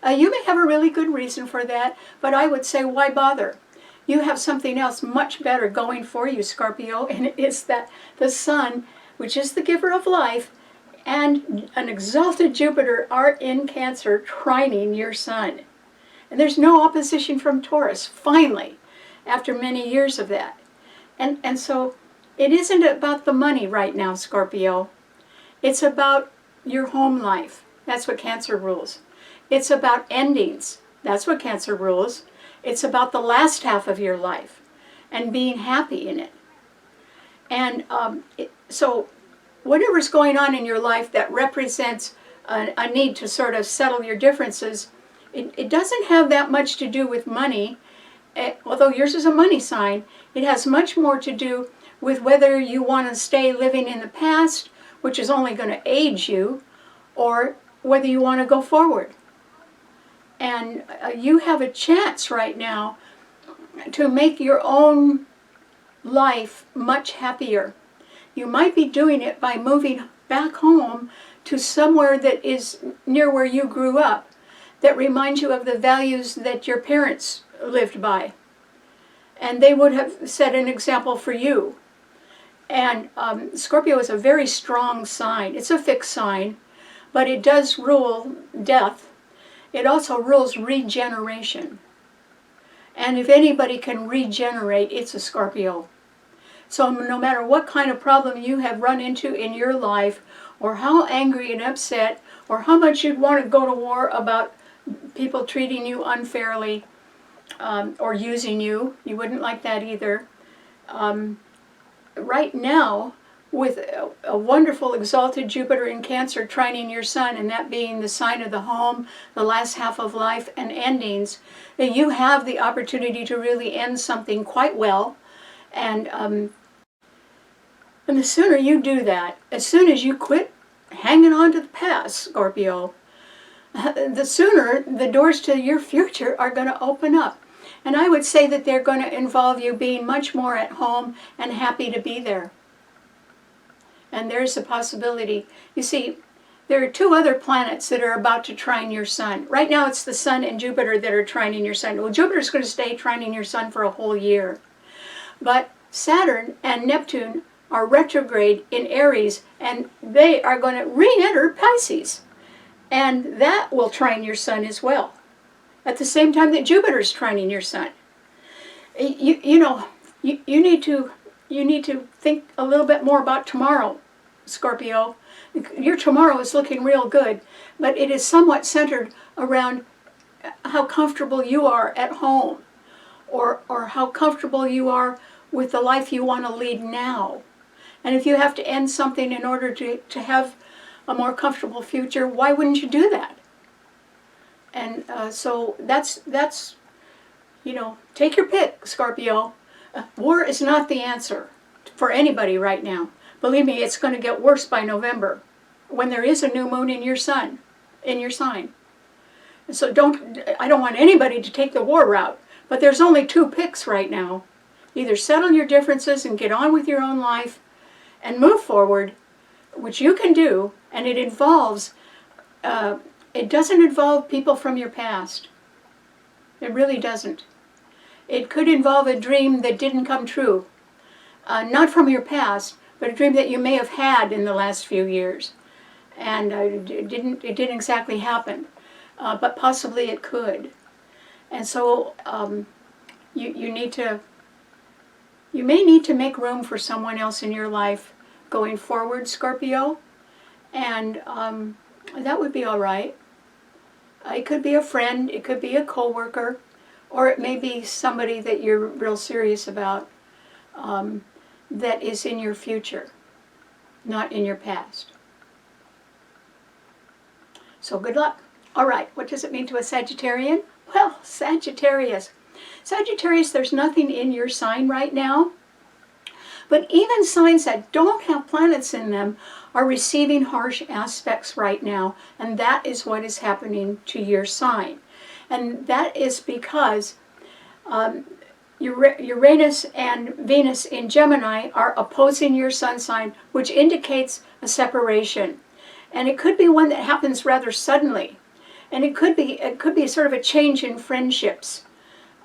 You may have a really good reason for that, but I would say, why bother? You have something else much better going for you, Scorpio, and it's that the sun, which is the giver of life, and an exalted Jupiter are in Cancer, trining your sun. And there's no opposition from Taurus, finally, after many years of that. And so it isn't about the money right now, Scorpio. It's about your home life. That's what Cancer rules. It's about endings. That's what Cancer rules. It's about the last half of your life and being happy in it. And so whatever's going on in your life that represents a need to sort of settle your differences, it doesn't have that much to do with money. Although yours is a money sign, it has much more to do with whether you want to stay living in the past, which is only going to age you, or whether you want to go forward. And you have a chance right now to make your own life much happier. You might be doing it by moving back home to somewhere that is near where you grew up, that reminds you of the values that your parents lived by. And they would have set an example for you. And Scorpio is a very strong sign. It's a fixed sign, but it does rule death. It also rules regeneration. And if anybody can regenerate, it's a Scorpio. So no matter what kind of problem you have run into in your life, or how angry and upset, or how much you'd want to go to war about people treating you unfairly, or using you wouldn't like that either. Right now, with a wonderful exalted Jupiter in Cancer trining your sun, and that being the sign of the home, the last half of life, and endings, that you have the opportunity to really end something quite well. And the sooner you do that, as soon as you quit hanging on to the past, Scorpio, the sooner the doors to your future are going to open up. And I would say that they're going to involve you being much more at home and happy to be there. And there's a possibility. You see, there are two other planets that are about to trine your sun. Right now it's the Sun and Jupiter that are trining your sun. Well, Jupiter's going to stay trining your sun for a whole year. But Saturn and Neptune are retrograde in Aries, and they are going to re-enter Pisces. And that will trine your sun as well, at the same time that Jupiter's trining your sun. You need to think a little bit more about tomorrow, Scorpio. Your tomorrow is looking real good, but it is somewhat centered around how comfortable you are at home, or how comfortable you are with the life you want to lead now. And if you have to end something in order to have a more comfortable future, why wouldn't you do that? And so that's take your pick, Scorpio. War is not the answer for anybody right now. Believe me, it's going to get worse by November, when there is a new moon in your sun, in your sign. And so I don't want anybody to take the war route, but there's only two picks right now. Either settle your differences and get on with your own life and move forward, which you can do, and it involves, it doesn't involve people from your past. It really doesn't. It could involve a dream that didn't come true. Not from your past, but a dream that you may have had in the last few years. And it didn't exactly happen, but possibly it could. And so you may need to make room for someone else in your life going forward, Scorpio, and that would be all right. It could be a friend, it could be a co-worker, or it may be somebody that you're real serious about, that is in your future, not in your past. So good luck. All right, what does it mean to a Sagittarian? Well, Sagittarius. Sagittarius, there's nothing in your sign right now. But even signs that don't have planets in them are receiving harsh aspects right now. And that is what is happening to your sign. And that is because Uranus and Venus in Gemini are opposing your sun sign, which indicates a separation. And it could be one that happens rather suddenly. And it could be sort of a change in friendships.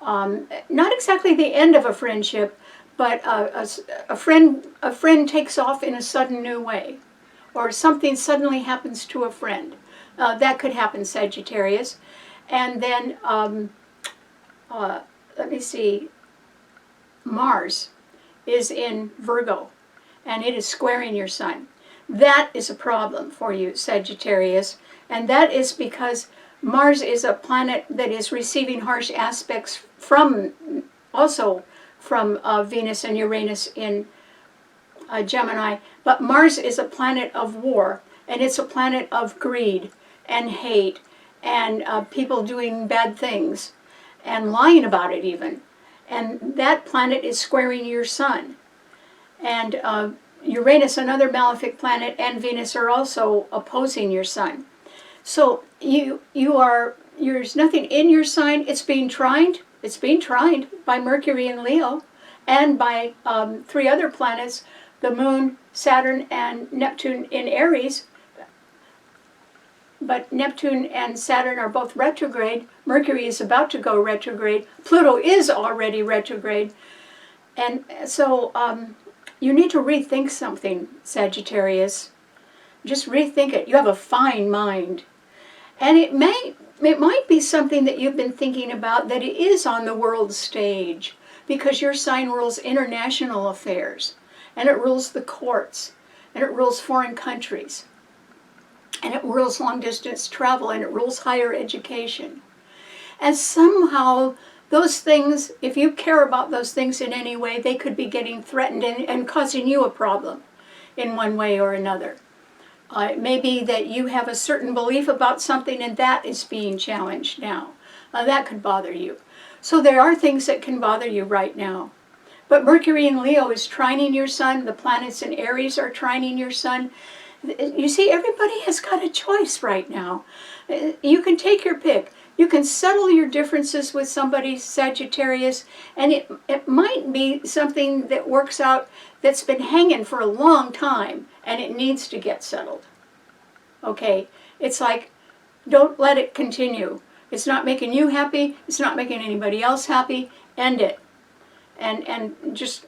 Not exactly the end of a friendship, but a friend takes off in a sudden new way, or something suddenly happens to a friend. That could happen, Sagittarius. And then, let me see, Mars is in Virgo, and it is squaring your sun. That is a problem for you, Sagittarius, and that is because Mars is a planet that is receiving harsh aspects from Venus and Uranus in Gemini. But Mars is a planet of war, and it's a planet of greed and hate and people doing bad things and lying about it even. And that planet is squaring your sun. And Uranus, another malefic planet, and Venus are also opposing your sun. So there's nothing in your sign. It's being trined. It's being trined by Mercury in Leo and by 3 other planets, the Moon, Saturn, and Neptune in Aries. But Neptune and Saturn are both retrograde. Mercury is about to go retrograde. Pluto is already retrograde. And so you need to rethink something, Sagittarius. Just rethink it. You have a fine mind. And it might be something that you've been thinking about, that it is on the world stage, because your sign rules international affairs, and it rules the courts, and it rules foreign countries, and it rules long-distance travel, and it rules higher education. And somehow those things, if you care about those things in any way, they could be getting threatened and causing you a problem in one way or another. It may be that you have a certain belief about something and that is being challenged now. That could bother you. So there are things that can bother you right now. But Mercury in Leo is trining your sun. The planets in Aries are trining your sun. You see, everybody has got a choice right now. You can take your pick. You can settle your differences with somebody, Sagittarius, and it might be something that works out that's been hanging for a long time, and it needs to get settled. Okay? It's like, don't let it continue. It's not making you happy. It's not making anybody else happy. End it. And just,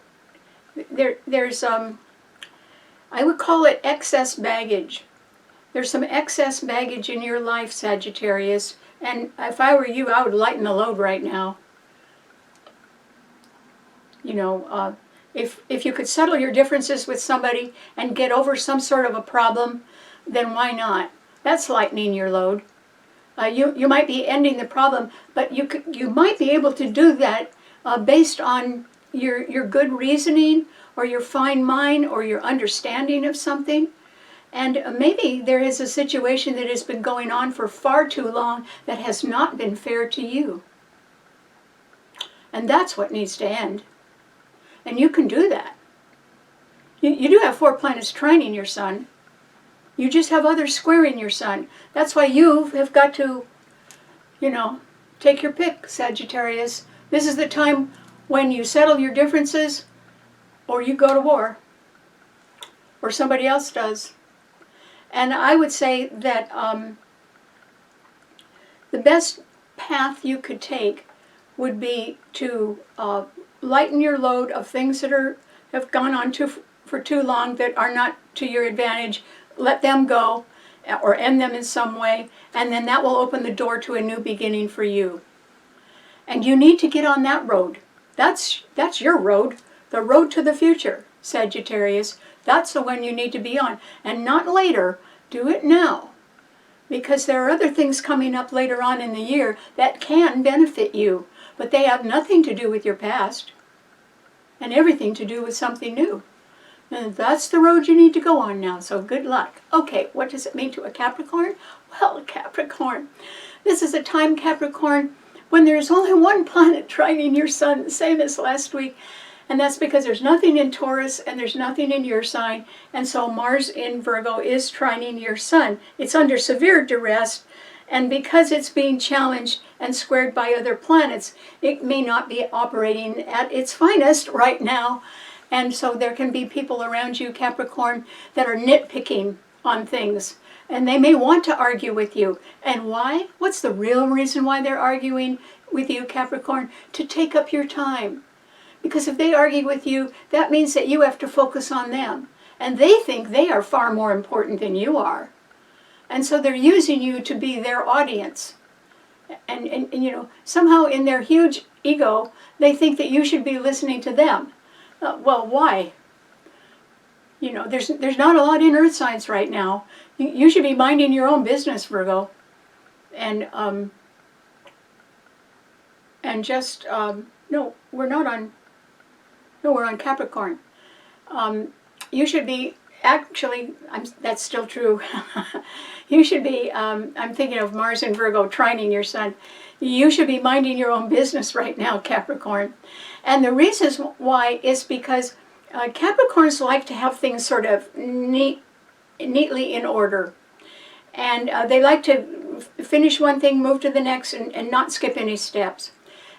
there's, I would call it excess baggage. There's some excess baggage in your life, Sagittarius. And if I were you, I would lighten the load right now. You know, if you could settle your differences with somebody and get over some sort of a problem, then why not? That's lightening your load. You might be ending the problem, but you might be able to do that based on your good reasoning or your fine mind or your understanding of something. And maybe there is a situation that has been going on for far too long that has not been fair to you. And that's what needs to end. And you can do that. You do have 4 planets trining your sun. You just have others squaring your sun. That's why you have got to, take your pick, Sagittarius. This is the time when you settle your differences or you go to war. Or somebody else does. And I would say that the best path you could take would be to lighten your load of things that have gone on for too long that are not to your advantage. Let them go or end them in some way, and then that will open the door to a new beginning for you. And you need to get on that road. That's your road, the road to the future, Sagittarius. That's the one you need to be on, and not later. Do it now, because there are other things coming up later on in the year that can benefit you, but they have nothing to do with your past and everything to do with something new. And that's the road you need to go on now, so good luck. Okay, what does it mean to a Capricorn? Well, Capricorn, this is a time, Capricorn, when there's only one planet trining your sun, the same as last week. And that's because there's nothing in Taurus and there's nothing in your sign. And so Mars in Virgo is trining your sun. It's under severe duress. And because it's being challenged and squared by other planets, it may not be operating at its finest right now. And so there can be people around you, Capricorn, that are nitpicking on things. And they may want to argue with you. And why? What's the real reason why they're arguing with you, Capricorn? To take up your time. Because if they argue with you, that means that you have to focus on them. And they think they are far more important than you are. And so they're using you to be their audience. And you know, somehow in their huge ego, they think that you should be listening to them. Well, why? You know, there's not a lot in earth signs right now. You should be minding your own business, Virgo. And just, no, we're not on, no, we're on Capricorn. You should be, actually, that's still true. You should be, I'm thinking of Mars and Virgo trining your sun. You should be minding your own business right now, Capricorn. And the reasons why is because Capricorns like to have things sort of neatly in order. And they like to finish one thing, move to the next, and not skip any steps.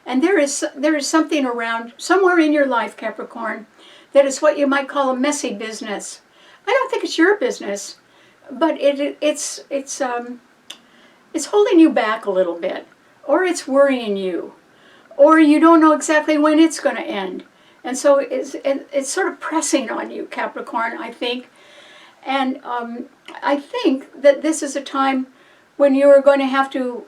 And there is something around, somewhere in your life, Capricorn, that is what you might call a messy business. I don't think it's your business, but it's holding you back a little bit, or it's worrying you, or you don't know exactly when it's going to end. And so it's sort of pressing on you, Capricorn, I think. And I think that this is a time when you're going to have to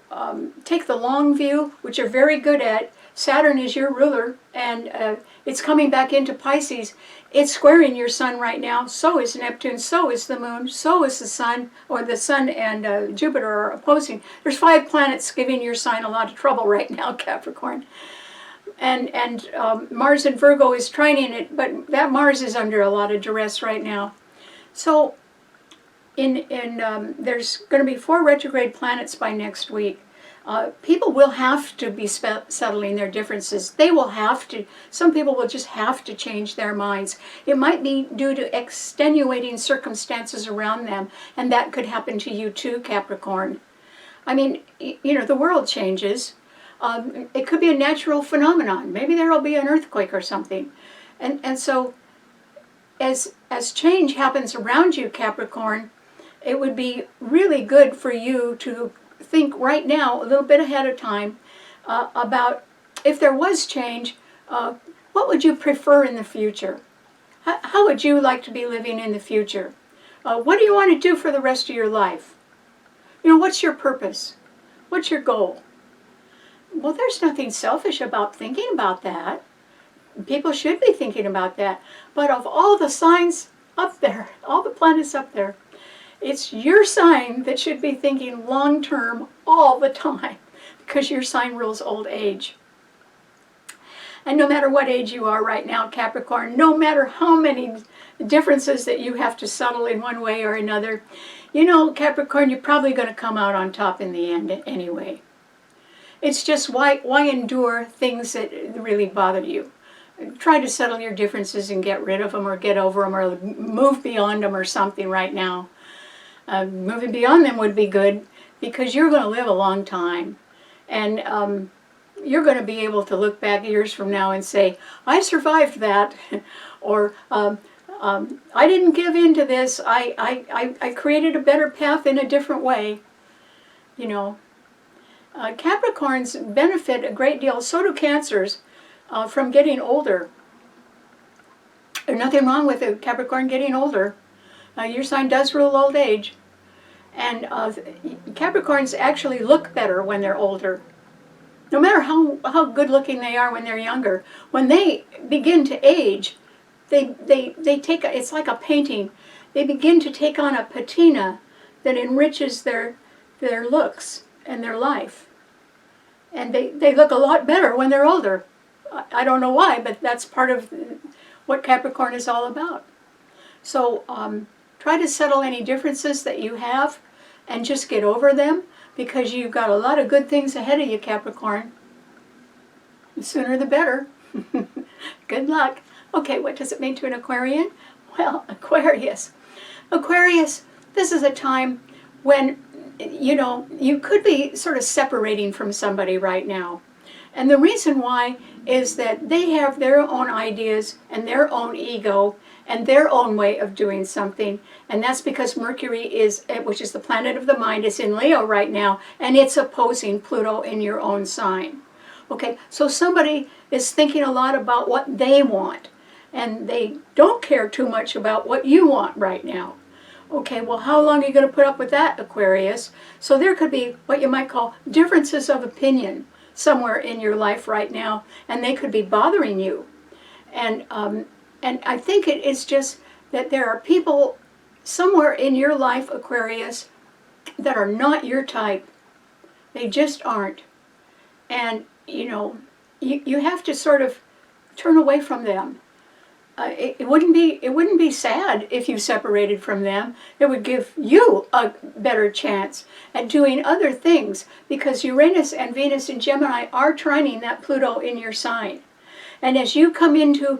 take the long view, which you're very good at. Saturn is your ruler, and it's coming back into Pisces. It's squaring your sun right now. So is Neptune, so is the moon, so is the sun, or the sun and Jupiter are opposing. There's 5 planets giving your sign a lot of trouble right now, Capricorn. And Mars in Virgo is trining it, but that Mars is under a lot of duress right now. So there's going to be 4 retrograde planets by next week. People will have to be settling their differences. They will have to, some people will just have to change their minds. It might be due to extenuating circumstances around them, and that could happen to you too, Capricorn. I mean, you know, the world changes. It could be a natural phenomenon. Maybe there will be an earthquake or something. And so as change happens around you, Capricorn, it would be really good for you to think right now, a little bit ahead of time, about if there was change, what would you prefer in the future? How would you like to be living in the future? What do you want to do for the rest of your life? You know, what's your purpose? What's your goal? Well, there's nothing selfish about thinking about that. People should be thinking about that. But of all the signs up there, all the planets up there, it's your sign that should be thinking long-term all the time, because your sign rules old age. And no matter what age you are right now, Capricorn, no matter how many differences that you have to settle in one way or another, you know, Capricorn, you're probably going to come out on top in the end anyway. It's just why endure things that really bother you? Try to settle your differences and get rid of them or get over them or move beyond them or something right now. Moving beyond them would be good, because you're going to live a long time. And you're going to be able to look back years from now and say, I survived that. Or I didn't give in to this. I created a better path in a different way. You know, Capricorns benefit a great deal, so do Cancers, from getting older. There's nothing wrong with a Capricorn getting older. Your sign does rule old age. And Capricorns actually look better when they're older. No matter how good looking they are when they're younger, when they begin to age, they take, it's like a painting. They begin to take on a patina that enriches their looks and their life. And they look a lot better when they're older. I don't know why, but that's part of what Capricorn is all about. So try to settle any differences that you have and just get over them, because you've got a lot of good things ahead of you, Capricorn. The sooner the better. Good luck. Okay, what does it mean to an Aquarian? Well, Aquarius. Aquarius, this is a time when, you could be sort of separating from somebody right now. And the reason why is that they have their own ideas and their own ego and their own way of doing something. And that's because Mercury which is the planet of the mind, is in Leo right now, and it's opposing Pluto in your own sign. Okay, so somebody is thinking a lot about what they want, and they don't care too much about what you want right now. Okay, well, how long are you going to put up with that, Aquarius? So there could be what you might call differences of opinion somewhere in your life right now, and they could be bothering you. And I think it is just that there are people somewhere in your life, Aquarius, that are not your type. They just aren't. And, you have to sort of turn away from them. It wouldn't be sad if you separated from them. It would give you a better chance at doing other things, because Uranus and Venus in Gemini are trining that Pluto in your sign. And as you come into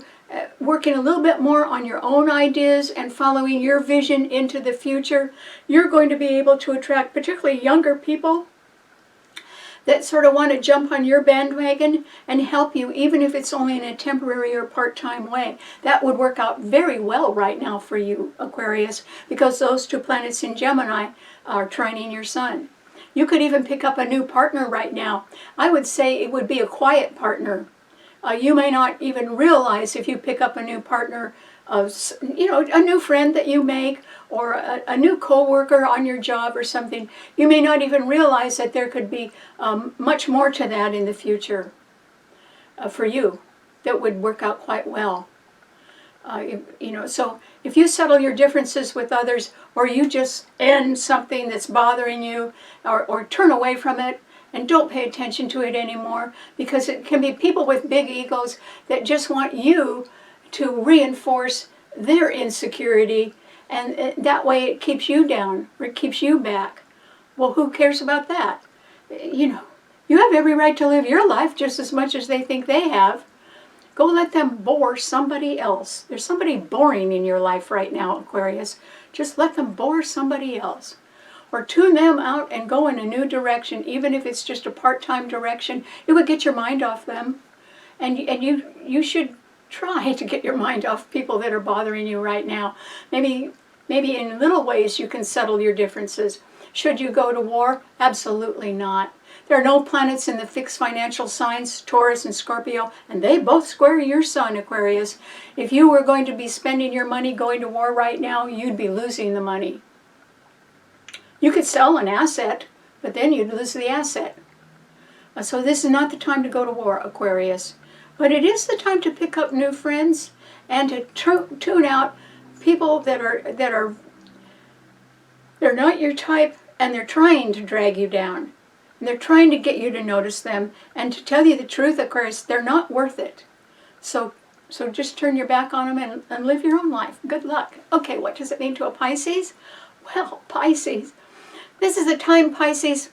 working a little bit more on your own ideas and following your vision into the future, you're going to be able to attract particularly younger people that sort of want to jump on your bandwagon and help you, even if it's only in a temporary or part-time way. That would work out very well right now for you, Aquarius, because those two planets in Gemini are trining your sun. You could even pick up a new partner right now. I would say it would be a quiet partner. You may not even realize, if you pick up a new partner, of a new friend that you make, or a new co-worker on your job or something, you may not even realize that there could be much more to that in the future for you that would work out quite well. So if you settle your differences with others, or you just end something that's bothering you, or turn away from it and don't pay attention to it anymore, because it can be people with big egos that just want you to reinforce their insecurity, and that way it keeps you down, or it keeps you back. Well, who cares about that? You have every right to live your life just as much as they think they have. Go let them bore somebody else. There's somebody boring in your life right now, Aquarius. Just let them bore somebody else. Or tune them out and go in a new direction, even if it's just a part-time direction. It would get your mind off them. And you should try to get your mind off people that are bothering you right now. Maybe in little ways you can settle your differences. Should you go to war? Absolutely not. There are no planets in the fixed financial signs, Taurus and Scorpio, and they both square your sun, Aquarius. If you were going to be spending your money going to war right now, you'd be losing the money. You could sell an asset, but then you'd lose the asset. So this is not the time to go to war, Aquarius. But it is the time to pick up new friends and to tune out people that are they're not your type, and they're trying to drag you down. And they're trying to get you to notice them. And to tell you the truth, Aquarius, they're not worth it. So just turn your back on them and live your own life. Good luck. Okay, what does it mean to a Pisces? Well, Pisces. This is a time, Pisces,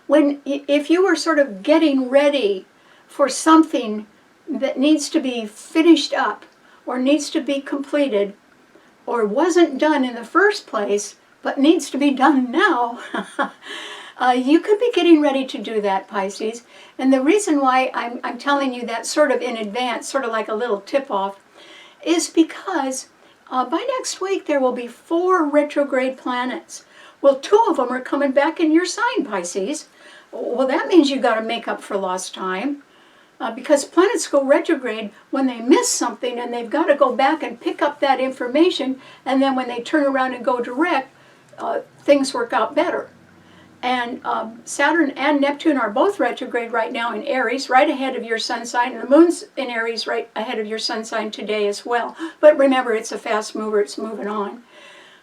when if you were sort of getting ready for something that needs to be finished up, or needs to be completed, or wasn't done in the first place, but needs to be done now, you could be getting ready to do that, Pisces. And the reason why I'm telling you that sort of in advance, sort of like a little tip-off, is because by next week there will be 4 retrograde planets. Well, 2 of them are coming back in your sign, Pisces. Well, that means you got to make up for lost time. Because planets go retrograde when they miss something, and they've got to go back and pick up that information, and then when they turn around and go direct, things work out better. And Saturn and Neptune are both retrograde right now in Aries, right ahead of your sun sign, and the moon's in Aries right ahead of your sun sign today as well. But remember, it's a fast mover, it's moving on.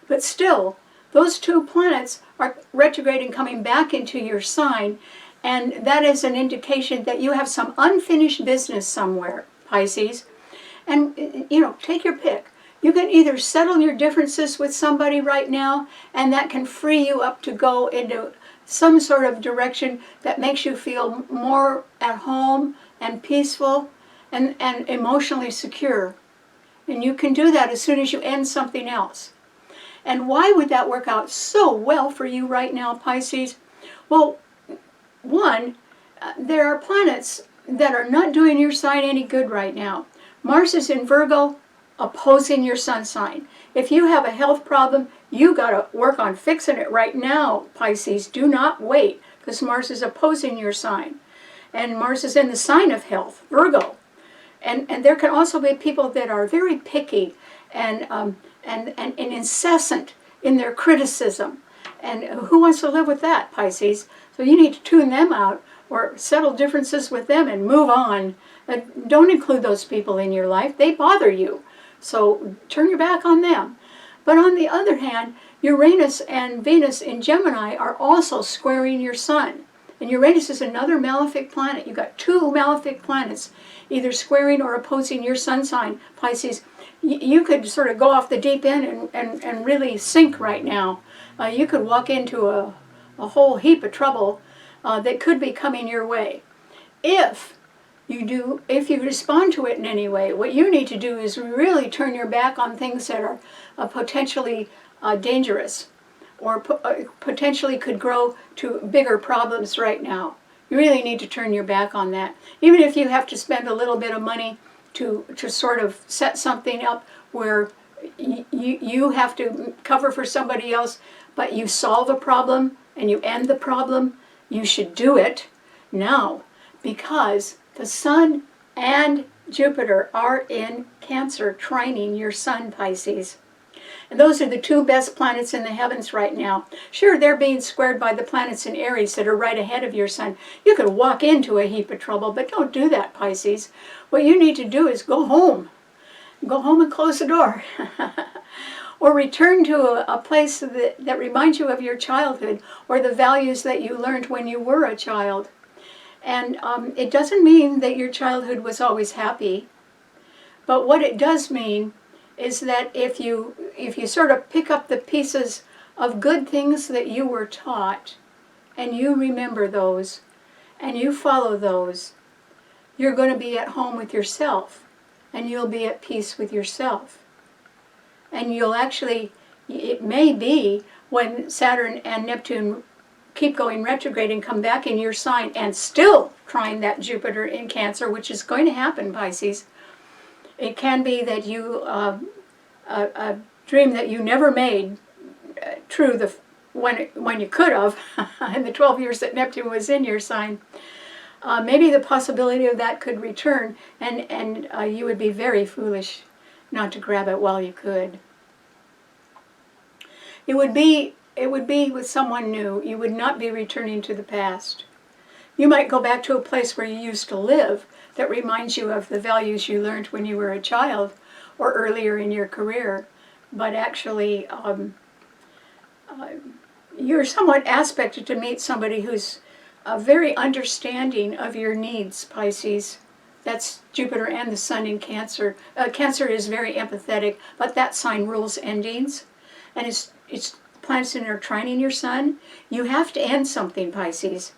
But still, those 2 planets are retrograde and coming back into your sign, and that is an indication that you have some unfinished business somewhere, Pisces. And, take your pick. You can either settle your differences with somebody right now, and that can free you up to go into some sort of direction that makes you feel more at home and peaceful and emotionally secure. And you can do that as soon as you end something else. And why would that work out so well for you right now, Pisces? Well, one, there are planets that are not doing your sign any good right now. Mars is in Virgo, opposing your sun sign. If you have a health problem, you got to work on fixing it right now, Pisces. Do not wait, because Mars is opposing your sign. And Mars is in the sign of health, Virgo. And there can also be people that are very picky and incessant in their criticism. And who wants to live with that, Pisces? So you need to tune them out or settle differences with them and move on. Don't include those people in your life. They bother you. So turn your back on them. But on the other hand, Uranus and Venus in Gemini are also squaring your sun. And Uranus is another malefic planet. You've got two malefic planets, either squaring or opposing your sun sign, Pisces. You could sort of go off the deep end and really sink right now. You could walk into a whole heap of trouble that could be coming your way. If you respond to it in any way, what you need to do is really turn your back on things that are potentially dangerous or potentially could grow to bigger problems right now. You really need to turn your back on that. Even if you have to spend a little bit of money to sort of set something up where you have to cover for somebody else, but you solve a problem and you end the problem, you should do it now, because the Sun and Jupiter are in Cancer, trining your Sun, Pisces. And those are the two best planets in the heavens right now. Sure, they're being squared by the planets in Aries that are right ahead of your Sun. You could walk into a heap of trouble, but don't do that, Pisces. What you need to do is go home. Go home and close the door. Or return to a place that reminds you of your childhood or the values that you learned when you were a child. And it doesn't mean that your childhood was always happy, but what it does mean is that if you sort of pick up the pieces of good things that you were taught and you remember those and you follow those, you're going to be at home with yourself and you'll be at peace with yourself. And you'll actually, it may be when Saturn and Neptune keep going retrograde and come back in your sign and still trine that Jupiter in Cancer, which is going to happen, Pisces. It can be that you, a dream that you never made true when you could have, in the 12 years that Neptune was in your sign. Maybe the possibility of that could return, and you would be very foolish not to grab it while you could. It would be with someone new. You would not be returning to the past. You might go back to a place where you used to live that reminds you of the values you learned when you were a child or earlier in your career, but actually you're somewhat aspected to meet somebody who's very understanding of your needs, Pisces. That's Jupiter and the Sun in Cancer. Cancer is very empathetic, but that sign rules endings. And it's planets in there trining your Sun. You have to end something, Pisces.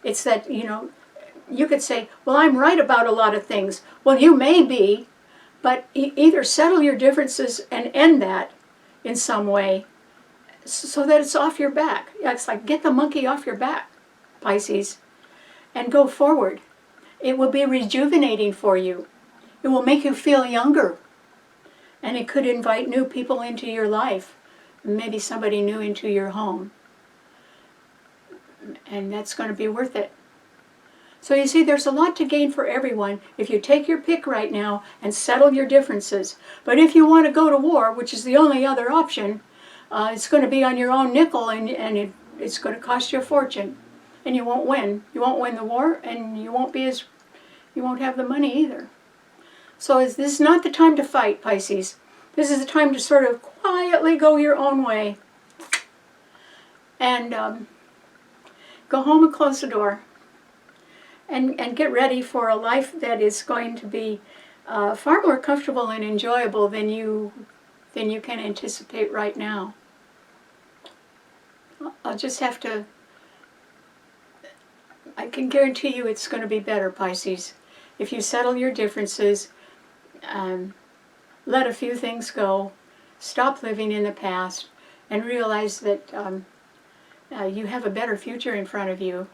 It's that, you could say, well, I'm right about a lot of things. Well, you may be, but either settle your differences and end that in some way so that it's off your back. It's like, get the monkey off your back, Pisces, and go forward. It will be rejuvenating for you. It will make you feel younger. And it could invite new people into your life. Maybe somebody new into your home. And that's going to be worth it. So you see, there's a lot to gain for everyone if you take your pick right now and settle your differences. But if you want to go to war, which is the only other option, it's going to be on your own nickel, and it's going to cost you a fortune. And you won't win. You won't win the war, and you won't have the money either. So this is not the time to fight, Pisces. This is the time to sort of quietly go your own way. And go home and close the door. And get ready for a life that is going to be far more comfortable and enjoyable than you can anticipate right now. I'll just have to, I can guarantee you it's going to be better, Pisces. If you settle your differences, let a few things go, stop living in the past, and realize that you have a better future in front of you.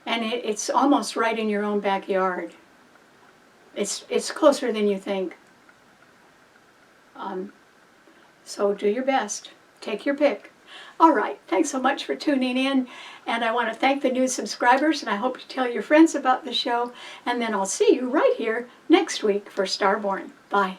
And it's almost right in your own backyard. It's closer than you think. So do your best. Take your pick. All right, thanks so much for tuning in, and I want to thank the new subscribers, and I hope you tell your friends about the show, and then I'll see you right here next week for STARBORN. Bye.